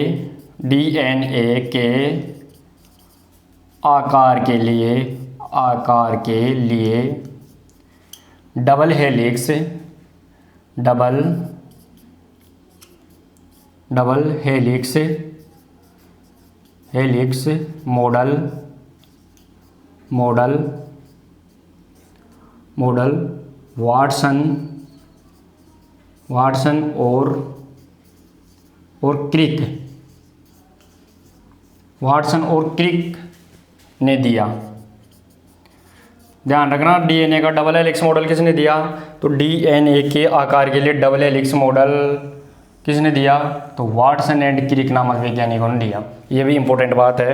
आकार के लिए डबल हेलिक्स मॉडल वाटसन और क्रिक ने दिया। ध्यान रखना, डीएनए का डबल हेलिक्स मॉडल किसने दिया? तो डीएनए के आकार के लिए डबल हेलिक्स मॉडल किसने दिया? तो वाटसन एंड क्रिक नामक वैज्ञानिकों ने दिया। ये भी इंपॉर्टेंट बात है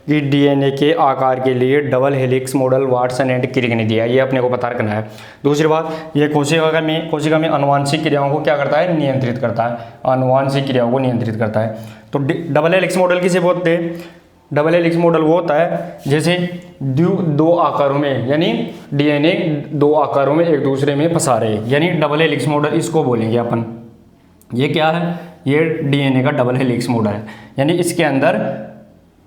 कि डीएनए के आकार के लिए double helix model Watson and Crick ने दिया, ये अपने को पता रखना है। दूसरी बात, ये कोशिका में आनुवांशिक क्रियाओं को क्या करता है? नियंत्रित करता है। आनुवांशिक क्रियाओं को नियंत्रित करता है। तो डबल हेलिक्स मॉडल किसे बोलते हैं? डबल हेलिक्स मॉडल वो होता है जैसे दो आकारों में, यानी डीएनए दो आकारों में एक दूसरे में फंसा रहे, यानी डबल हेलिक्स मॉडल इसको बोलेंगे अपन। ये क्या है? ये डीएनए का डबल हेलिक्स मॉडल है, यानी इसके अंदर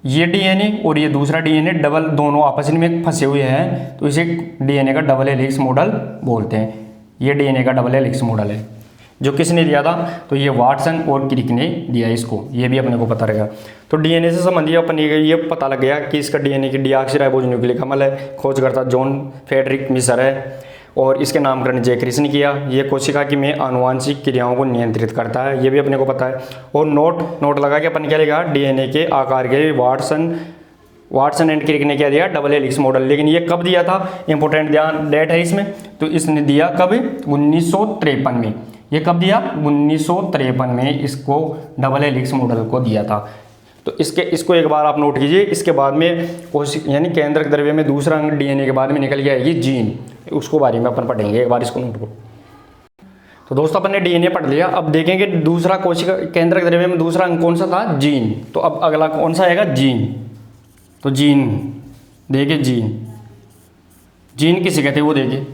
ये डीएनए और ये दूसरा डीएनए दोनों आपस में फंसे हुए हैं, तो इसे डीएनए का डबल हेलिक्स मॉडल बोलते हैं। ये डीएनए का डबल हेलिक्स मॉडल है जो किसने दिया था? तो ये वाटसन और क्रिक ने दिया इसको, ये भी अपने को पता रहेगा। तो डीएनए से संबंधित अपन ये पता लग गया कि इसका डीएनए की डीऑक्सीराइबोन्यूक्लिक अम्ल है, खोजकर्ता जॉन फ्रेडरिक मिसर है, और इसके नामकरण जैक रीस ने किया। ये कोशिका की में आनुवांशिक क्रियाओं को नियंत्रित करता है, ये भी अपने को पता है। और नोट लगा के अपन क्या लिखा? डीएनए के आकार के वाटसन एंड क्रिक ने क्या दिया? Double helix model. लेकिन ये कब दिया था? इंपॉर्टेंट ध्यान डेट है इसमें। तो इसने दिया कब? 1953 में। ये कब दिया? 1953 में इसको डबल हेलिक्स मॉडल को दिया था। तो इसको एक बार आप नोट कीजिए। इसके बाद में कोशिका यानी केंद्रक द्रव्य में दूसरा अंग डीएनए के बाद में निकल के आएगी जीन, उसको बारे में अपन पढ़ेंगे, एक बार इसको नोट करो। तो दोस्तों अपन ने डीएनए पढ़ लिया, अब देखेंगे दूसरा कोशिका केंद्रक द्रव्य में दूसरा अंग कौन सा था? जीन। तो अब अगला कौन सा आएगा? जीन। तो जीन देखिए, जीन किसे कहते हैं वो देखिए।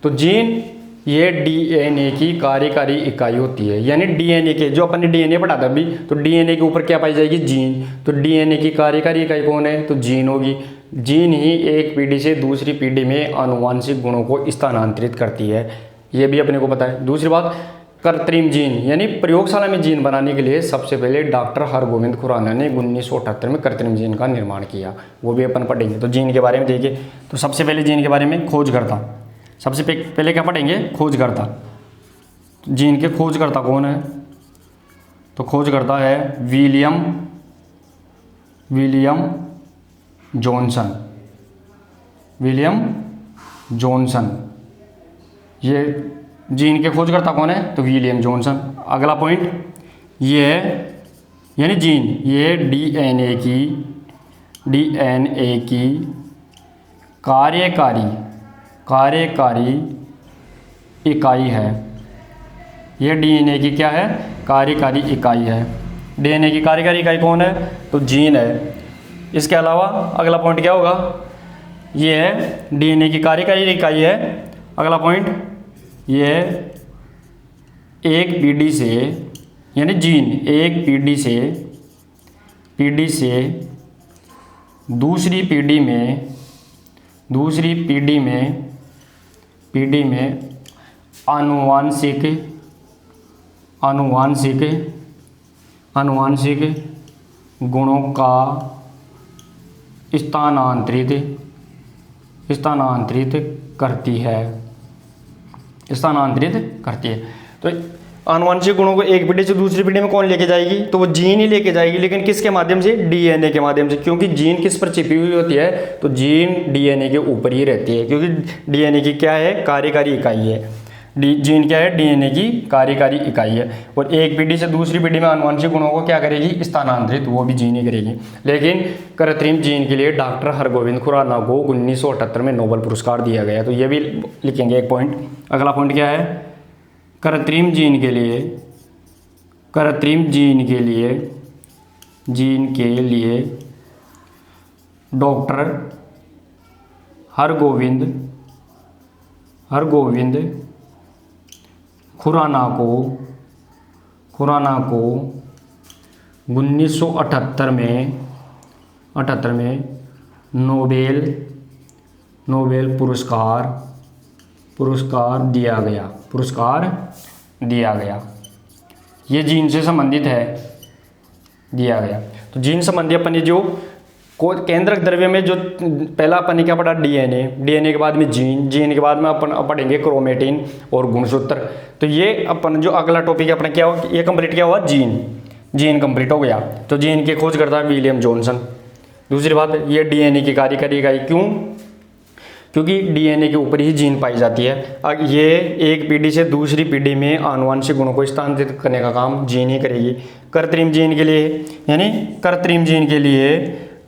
तो जीन ये डीएनए की कार्यकारी इकाई होती है, यानी डीएनए के जो अपन ने डीएनए पढ़ा था अभी, तो डीएनए के ऊपर क्या पाई जाएगी? जीन। तो डीएनए की कार्यकारी इकाई कौन है? तो जीन होगी। जीन ही एक पीढ़ी से दूसरी पीढ़ी में आनुवांशिक गुणों को स्थानांतरित करती है, ये भी अपने को पता है। दूसरी बात, कृत्रिम जीन, यानी प्रयोगशाला में जीन बनाने के लिए सबसे पहले डॉक्टर हरगोविंद खुराना ने 1978 में कृत्रिम जीन का निर्माण किया, वो भी अपन पढ़ेंगे। तो जीन के बारे में देखिए, तो सबसे पहले जीन के बारे में खोजकर्ता, सबसे पहले क्या पढ़ेंगे? खोजकर्ता। जीन के खोजकर्ता कौन है? तो खोजकर्ता है विलियम जॉनसन। ये जीन के खोजकर्ता कौन है? तो विलियम जॉनसन। अगला पॉइंट ये है, यानी जीन ये डीएनए की डीएनए की कार्यकारी इकाई है। ये डीएनए की क्या है? कार्यकारी इकाई है। डीएनए की कार्यकारी इकाई कौन है? तो जीन है। इसके अलावा अगला पॉइंट क्या होगा? ये है डीएनए की कार्यकारी इकाई है। अगला पॉइंट ये है एक पीढ़ी से, यानी जीन एक पीढ़ी से दूसरी पीढ़ी में आनुवांशिक गुणों का स्थानांतरित करती है। तो आनुवंशिक गुणों को एक पीढ़ी से दूसरी पीढ़ी में कौन लेके जाएगी? तो वो जीन ही लेके जाएगी। लेकिन किसके माध्यम से? डीएनए के माध्यम से। क्योंकि जीन किस पर छिपी हुई होती है? तो जीन डीएनए के ऊपर ही रहती है, क्योंकि डीएनए की क्या है? कार्यकारी इकाई है। जीन क्या है? डीएनए की कार्यकारी इकाई है। और एक पीढ़ी से दूसरी पीढ़ी में आनुवंशिक गुणों को क्या करेगी? स्थानांतरित, वो भी जीन ही करेगी। लेकिन कृत्रिम जीन के लिए डॉक्टर हरगोविंद खुराना को 1978 में नोबेल पुरस्कार दिया गया। तो ये भी लिखेंगे एक पॉइंट। अगला पॉइंट क्या है? कृत्रिम जीन के लिए डॉक्टर हरगोविंद खुराना को 1978 में नोबेल पुरस्कार दिया गया। ये जीन से संबंधित है, दिया गया। तो जीन संबंधी अपन ये जो केंद्रक द्रव्य में जो पहला अपन ने क्या पढ़ा? डीएनए के बाद में जीन के बाद में अपन पढ़ेंगे क्रोमेटिन और गुणसूत्र। तो ये अपन जो अगला टॉपिक है अपना क्या हुआ? ये कंप्लीट क्या हुआ? जीन कंप्लीट हो गया। तो जीन की खोज करता है विलियम जॉनसन। दूसरी बात, ये डीएनए की कार्यकारी इकाई क्यों? क्योंकि डीएनए के ऊपर ही जीन पाई जाती है। ये एक पीढ़ी से दूसरी पीढ़ी में आनुवंशिक गुणों को स्थानांतरित करने का काम जीन ही करेगी। कृत्रिम जीन के लिए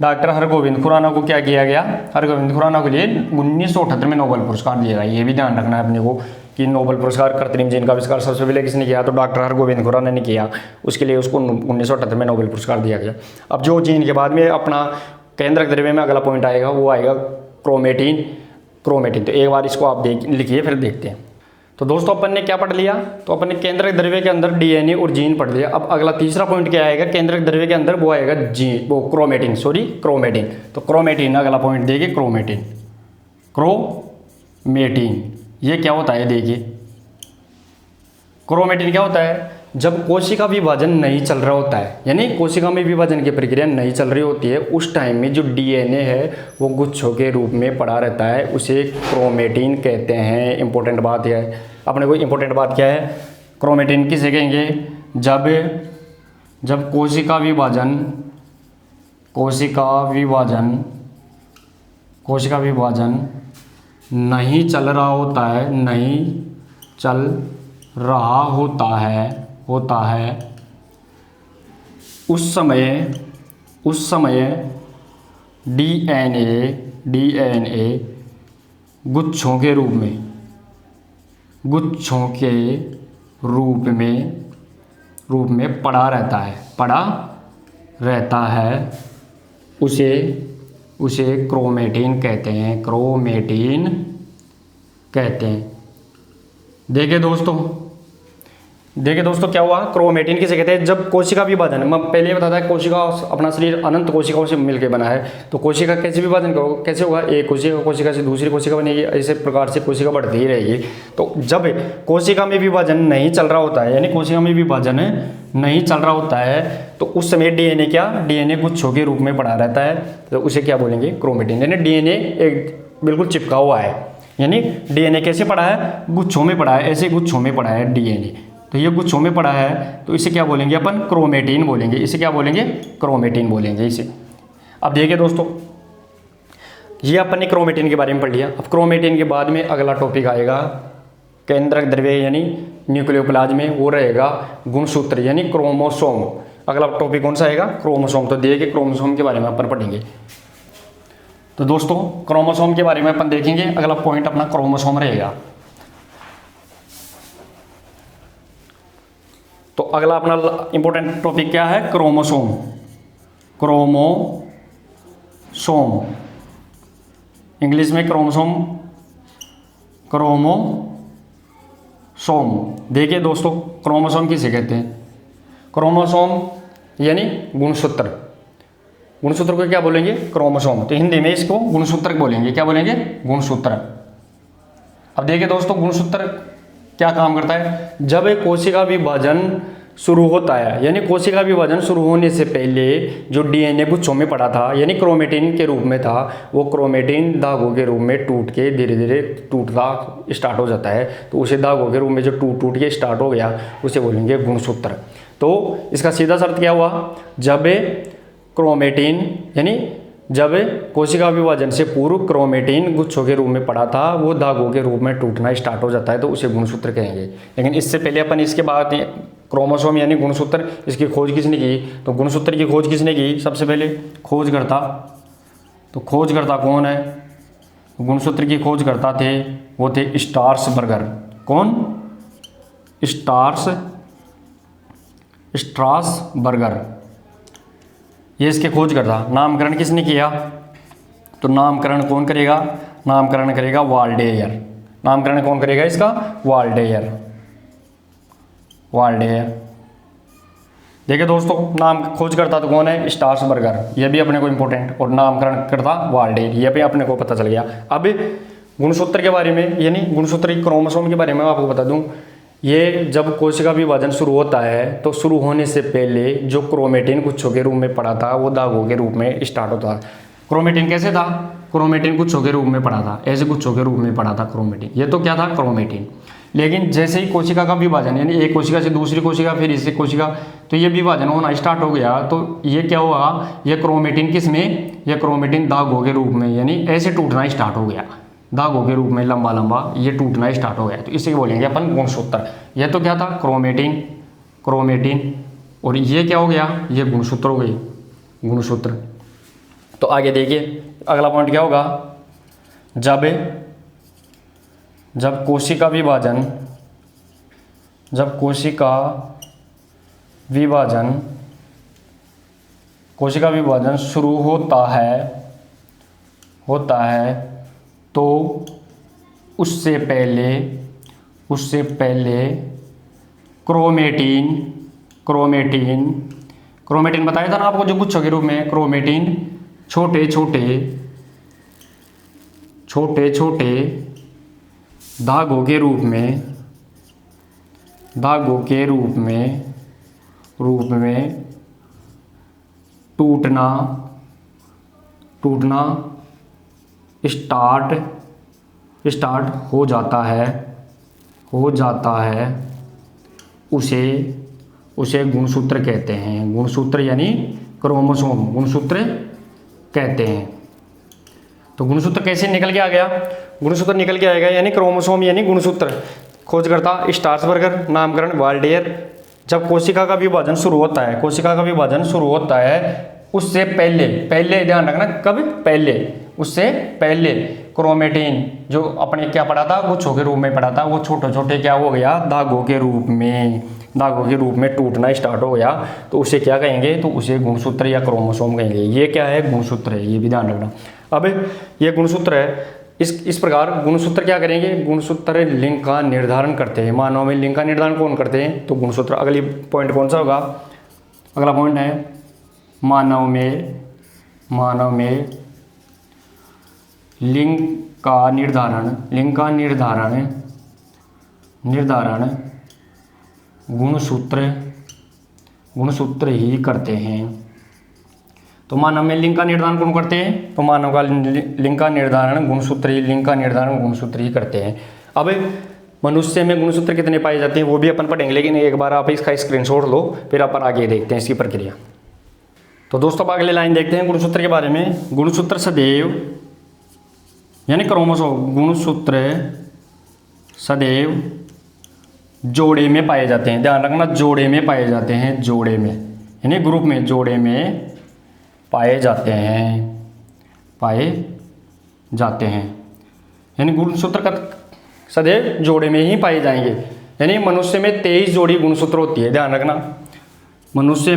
डॉक्टर हरगोविंद खुराना को क्या किया गया? हरगोविंद खुराना के लिए 1978 में नोबेल पुरस्कार दिया गया। ये भी ध्यान रखना है अपने को कि नोबेल पुरस्कार कृत्रिम जीन का आविष्कार सबसे पहले किसने किया? तो डॉक्टर हरगोविंद खुराना ने किया। उसके लिए उसको 1978 में नोबेल पुरस्कार दिया गया। अब जो जीन के बाद में अपना केंद्रक द्रव्य में अगला पॉइंट आएगा, वो आएगा क्रोमेटिन। तो एक बार इसको आप लिखिए, फिर देखते हैं। तो दोस्तों अपन ने क्या पढ़ लिया? तो अपन ने केंद्रक द्रव्य के अंदर डीएनए और जीन पढ़ लिया। अब अगला तीसरा पॉइंट क्या आएगा? केंद्रक द्रव्य के अंदर वो आएगा क्रोमेटिन। तो क्रोमेटिन अगला पॉइंट देखिए। क्रोमेटिन ये क्या होता है? देखिए क्रोमेटिन क्या होता है? जब कोशिका विभाजन नहीं चल रहा होता है, यानी कोशिका में विभाजन की प्रक्रिया नहीं चल रही होती है, उस टाइम में जो डीएनए है वो गुच्छों के रूप में पड़ा रहता है, उसे क्रोमेटिन कहते हैं। इंपॉर्टेंट बात है अपने को। इंपॉर्टेंट बात क्या है? क्रोमेटिन किसे कहेंगे? जब कोशिका विभाजन नहीं चल रहा होता है, उस समय डीएनए गुच्छों के रूप में पड़ा रहता है। उसे क्रोमेटिन कहते हैं। देखिए दोस्तों क्या हुआ? क्रोमेटिन किसे कहते हैं? जब कोशिका विभाजन, मैं पहले बताता है कोशिका अपना शरीर अनंत कोशिकाओं से मिलकर बना है। तो कोशिका कैसे विभाजन कैसे होगा? एक कोशिका से दूसरी कोशिका बनेगी, ऐसे प्रकार से कोशिका बढ़ती ही रहेगी। तो जब कोशिका में विभाजन नहीं चल रहा होता है, यानी कोशिका में विभाजन नहीं चल रहा होता है, तो उस समय डीएनए गुच्छों के रूप में पड़ा रहता है। तो उसे क्या बोलेंगे? क्रोमेटिन। यानी डीएनए एक बिल्कुल चिपका हुआ है। यानी डीएनए कैसे पड़ा है? गुच्छों में पड़ा है, ऐसे गुच्छों में पड़ा है डीएनए। तो ये गुच्छों में पड़ा है, तो इसे क्या बोलेंगे अपन? क्रोमेटिन बोलेंगे। इसे क्या बोलेंगे? क्रोमेटिन बोलेंगे इसे। अब देखिए दोस्तों, ये अपन ने क्रोमेटिन के बारे में पढ़ लिया। अब क्रोमेटिन के बाद में अगला टॉपिक आएगा केंद्रक द्रव्य यानी न्यूक्लियोप्लाज्म में, वो रहेगा गुणसूत्र यानी क्रोमोसोम। अगला टॉपिक कौन सा आएगा? क्रोमोसोम। तो देखिए क्रोमोसोम के बारे में अपन पढ़ेंगे। तो दोस्तों क्रोमोसोम के बारे में अपन देखेंगे, अगला पॉइंट अपना क्रोमोसोम रहेगा। तो अगला अपना इंपॉर्टेंट टॉपिक क्या है, क्रोमोसोम। क्रोमोसोम इंग्लिश में क्रोमोसोम। देखिए दोस्तों क्रोमोसोम किसे कहते हैं, क्रोमोसोम यानी गुणसूत्र। गुणसूत्र को क्या बोलेंगे, क्रोमोसोम। तो हिंदी में इसको गुणसूत्र बोलेंगे, क्या बोलेंगे, गुणसूत्र। अब देखिए दोस्तों गुणसूत्र क्या काम करता है, जब एक कोशिका विभाजन शुरू होता है, यानी कोशिका विभाजन शुरू होने से पहले जो डीएनए गुच्छों में पड़ा था, यानी क्रोमेटिन के रूप में था, वो क्रोमेटिन धागों के रूप में टूट के धीरे धीरे टूटना स्टार्ट हो जाता है। तो उसे धागों के रूप में जो टूट के स्टार्ट हो गया उसे बोलेंगे गुणसूत्र। तो इसका सीधा अर्थ क्या हुआ, जब क्रोमेटिन यानी जब कोशिका विभाजन से पूर्व क्रोमेटिन गुच्छों के रूप में पड़ा था, वो धागों के रूप में टूटना स्टार्ट हो जाता है, तो उसे गुणसूत्र कहेंगे। लेकिन इससे पहले अपन इसके बाद क्रोमोसोम यानी गुणसूत्र, इसकी खोज किसने की, तो गुणसूत्र की खोज किसने की, सबसे पहले खोजकर्ता। तो खोजकर्ता कौन है, गुणसूत्र की खोजकर्ता थे, वो थे स्ट्रासबर्गर। कौन, स्ट्रासबर्गर, ये इसके खोजकर्ता। नामकरण किसने किया, तो नामकरण कौन करेगा, नामकरण करेगा वाल्डेयर। नामकरण कौन करेगा इसका, वाल्डेयर। देखिए दोस्तों नाम खोजकर्ता तो कौन है, स्ट्रासबर्गर, ये भी अपने को इंपॉर्टेंट, और नामकरण करता वाल्डेयर, ये भी अपने को पता चल गया। अब गुणसूत्र के बारे में यानी गुणसूत्र क्रोमोसोम के बारे में आपको बता दूं, ये जब कोशिका विभाजन शुरू होता है तो शुरू होने से पहले जो क्रोमेटिन गुच्छों के रूप में पड़ा था वो धागों के रूप में स्टार्ट होता है। क्रोमेटिन कैसे था, क्रोमेटिन गुच्छों के रूप में पड़ा था, ऐसे गुच्छों के रूप में पड़ा था क्रोमेटिन, ये तो क्या था, क्रोमेटिन। लेकिन जैसे ही कोशिका का विभाजन यानी एक कोशिका से दूसरी कोशिका फिर इससे कोशिका, तो ये विभाजन होना स्टार्ट हो गया, तो ये क्या हुआ, ये क्रोमेटिन किस में, ये क्रोमेटिन धागों के रूप में यानी ऐसे टूटना स्टार्ट हो गया, धागों के रूप में लंबा लंबा ये टूटना स्टार्ट हो गया, तो इसे बोलेंगे अपन गुणसूत्र। ये तो क्या था, क्रोमेटिन, और ये क्या हो गया, ये गुणसूत्र हो गई, गुणसूत्र। तो आगे देखिए अगला पॉइंट क्या होगा, जब कोशिका विभाजन शुरू होता है तो उससे पहले क्रोमेटिन बताया था ना आपको, जो गुच्छों के रूप में क्रोमेटिन छोटे छोटे धागों के रूप में टूटना स्टार्ट हो जाता है, उसे गुणसूत्र कहते हैं। गुणसूत्र यानी क्रोमोसोम, गुणसूत्र कहते हैं। तो गुणसूत्र कैसे निकल के आ गया, गुणसूत्र निकल के आएगा यानी क्रोमोसोम यानी गुणसूत्र। खोजकर्ता स्ट्रासबर्गर, नामकरण वाल्डेयर। जब कोशिका का विभाजन शुरू होता है उससे पहले ध्यान रखना, कब, पहले, उससे पहले क्रोमेटिन जो अपने क्या पड़ा था, गुच्छों के रूप में पड़ा था, वो छोटे छोटे क्या हो गया, धागों के रूप में टूटना स्टार्ट हो गया, तो उसे क्या कहेंगे, तो उसे गुणसूत्र या क्रोमोसोम कहेंगे। ये क्या है, गुणसूत्र है, ये भी ध्यान रखना। अब ये गुणसूत्र है, इस प्रकार गुणसूत्र क्या करेंगे, गुणसूत्र लिंग का निर्धारण करते हैं। मानव में लिंग का निर्धारण कौन करते हैं, तो गुणसूत्र। अगली पॉइंट कौन सा होगा, अगला पॉइंट है मानव में लिंग का निर्धारण गुणसूत्र ही करते हैं। तो मानव में लिंग का निर्धारण कौन करते हैं, तो मानव का लिंग का निर्धारण गुणसूत्र ही करते हैं। अब मनुष्य में गुणसूत्र कितने पाए जाते हैं वो भी अपन पढ़ेंगे, लेकिन एक बार आप इसका स्क्रीनशॉट लो, फिर अपन आगे देखते हैं इसकी प्रक्रिया। तो दोस्तों अगले लाइन देखते हैं गुणसूत्र के बारे में। गुणसूत्र सदैव यानी क्रोमोसोम, गुणसूत्र सदैव जोड़े में पाए जाते हैं। ध्यान रखना, जोड़े में पाए जाते हैं, जोड़े में यानी ग्रुप में, जोड़े में पाए जाते हैं। यानी गुणसूत्र का सदैव जोड़े में ही पाए जाएंगे। यानी मनुष्य में 23 जोड़ी गुणसूत्र होती है, ध्यान रखना। मनुष्य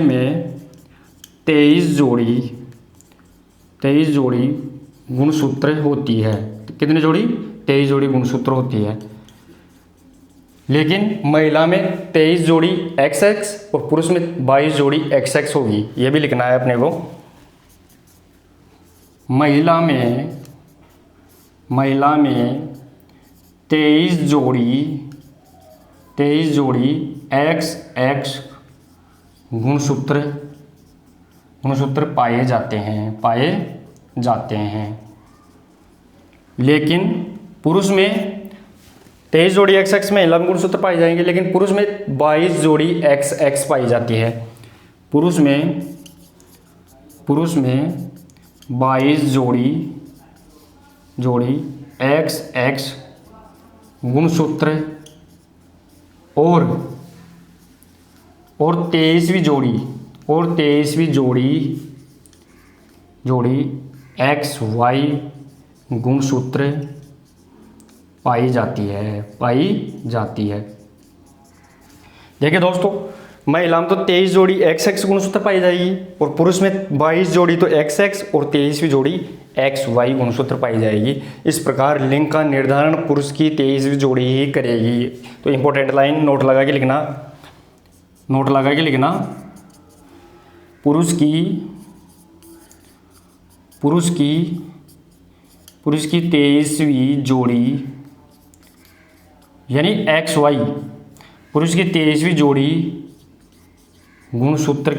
में 23 जोड़ी गुणसूत्र होती है। कितनी जोड़ी? 23 जोड़ी गुणसूत्र होती है। लेकिन महिला में 23 जोड़ी XX और पुरुष में 22 जोड़ी XX होगी। यह भी लिखना है अपने को। महिला में 23 जोड़ी XX गुणसूत्र पाए जाते हैं। लेकिन पुरुष में 23 जोड़ी XX महिला में गुणसूत्र पाए जाएंगे, लेकिन पुरुष में 22 जोड़ी XX पाई जाती है। पुरुष में 22 जोड़ी XX गुणसूत्र और 23वीं जोड़ी XY गुणसूत्र पाई जाती है। देखिए दोस्तों, महिला में तो 23 जोड़ी XX गुणसूत्र पाई जाएगी और पुरुष में 22 जोड़ी तो XX और 23वीं जोड़ी XY गुणसूत्र पाई जाएगी। इस प्रकार लिंग का निर्धारण पुरुष की 23वीं जोड़ी ही करेगी। तो इंपॉर्टेंट लाइन नोट लगा के लिखना। पुरुष की 23वीं जोड़ी यानी XY, पुरुष की 23वीं जोड़ी गुणसूत्र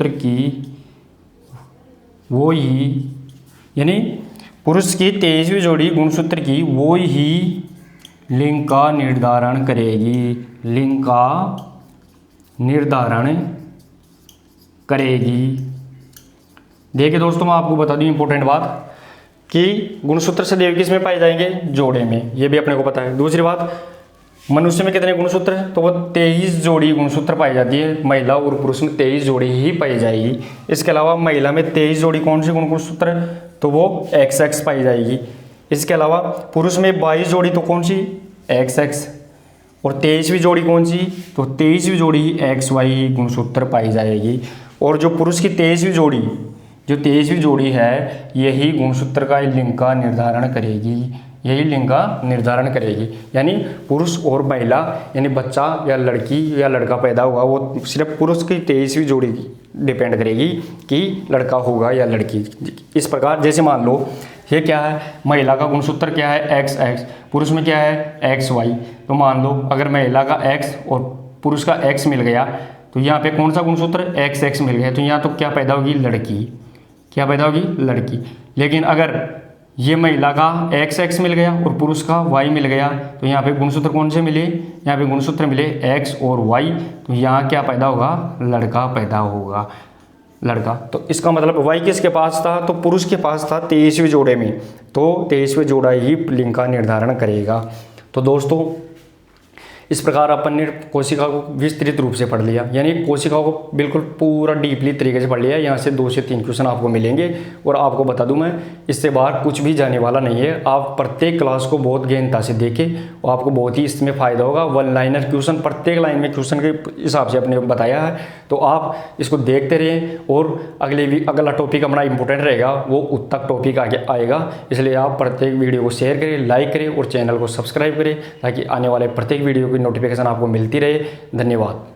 की वो ही, यानी पुरुष की 23वीं जोड़ी गुणसूत्र की वो ही लिंग का निर्धारण करेगी। देखिए दोस्तों, मैं आपको बता दूं इंपॉर्टेंट बात कि गुणसूत्र सदैव किस में पाए जाएंगे? जोड़े में। ये भी अपने को पता है। दूसरी बात, मनुष्य में कितने गुणसूत्र हैं? तो वो 23 जोड़ी गुणसूत्र पाई जाती है। महिला और पुरुष में 23 जोड़ी ही पाई जाएगी। इसके अलावा महिला में 23 जोड़ी कौन सी गुणसूत्र है? तो वो XX पाई जाएगी। इसके अलावा पुरुष में 22 जोड़ी तो कौन सी? XX। और 23वीं जोड़ी कौन सी? तो 23वीं जोड़ी XY गुणसूत्र पाई जाएगी। और जो पुरुष की 23वीं जोड़ी है, यही गुणसूत्र का लिंग का निर्धारण करेगी। यानी पुरुष और महिला, यानी बच्चा या लड़की या लड़का पैदा होगा, वो सिर्फ पुरुष की 23वीं जोड़ी डिपेंड करेगी कि लड़का होगा या लड़की। इस प्रकार जैसे मान लो ये क्या है, महिला का गुणसूत्र क्या है? XX, पुरुष में क्या है? XY। तो मान लो अगर महिला का X और पुरुष का X मिल गया, तो यहाँ पे कौन सा गुणसूत्र? XX मिल गया। तो यहाँ तो क्या पैदा होगी? लड़की। लेकिन अगर ये महिला का XX मिल गया और पुरुष का Y मिल गया, तो यहाँ पे गुणसूत्र कौन से मिले? यहाँ पे गुणसूत्र मिले X और Y। तो यहाँ क्या पैदा होगा? लड़का पैदा होगा। तो इसका मतलब Y किसके पास था? तो पुरुष के पास था 23वीं जोड़े में। तो 23वीं जोड़ा ही लिंग का निर्धारण करेगा। तो दोस्तों, इस प्रकार अपन ने कोशिका को विस्तृत रूप से पढ़ लिया, यानी कोशिका को बिल्कुल पूरा डीपली तरीके से पढ़ लिया। यहाँ से 2 से 3 क्वेश्चन आपको मिलेंगे। और आपको बता दूं मैं, इससे बाहर कुछ भी जाने वाला नहीं है। आप प्रत्येक क्लास को बहुत गहनता से देखें और आपको बहुत ही इसमें फ़ायदा होगा। 1 लाइनर क्वेश्चन, प्रत्येक लाइन में क्वेश्चन के हिसाब से अपने बताया है। तो आप इसको देखते रहें और अगला टॉपिक हमारा इंपॉर्टेंट रहेगा, वो उत्तक टॉपिक आगे आएगा। इसलिए आप प्रत्येक वीडियो को शेयर करें, लाइक करें और चैनल को सब्सक्राइब करें, ताकि आने वाले प्रत्येक वीडियो की नोटिफिकेशन आपको मिलती रहे। धन्यवाद।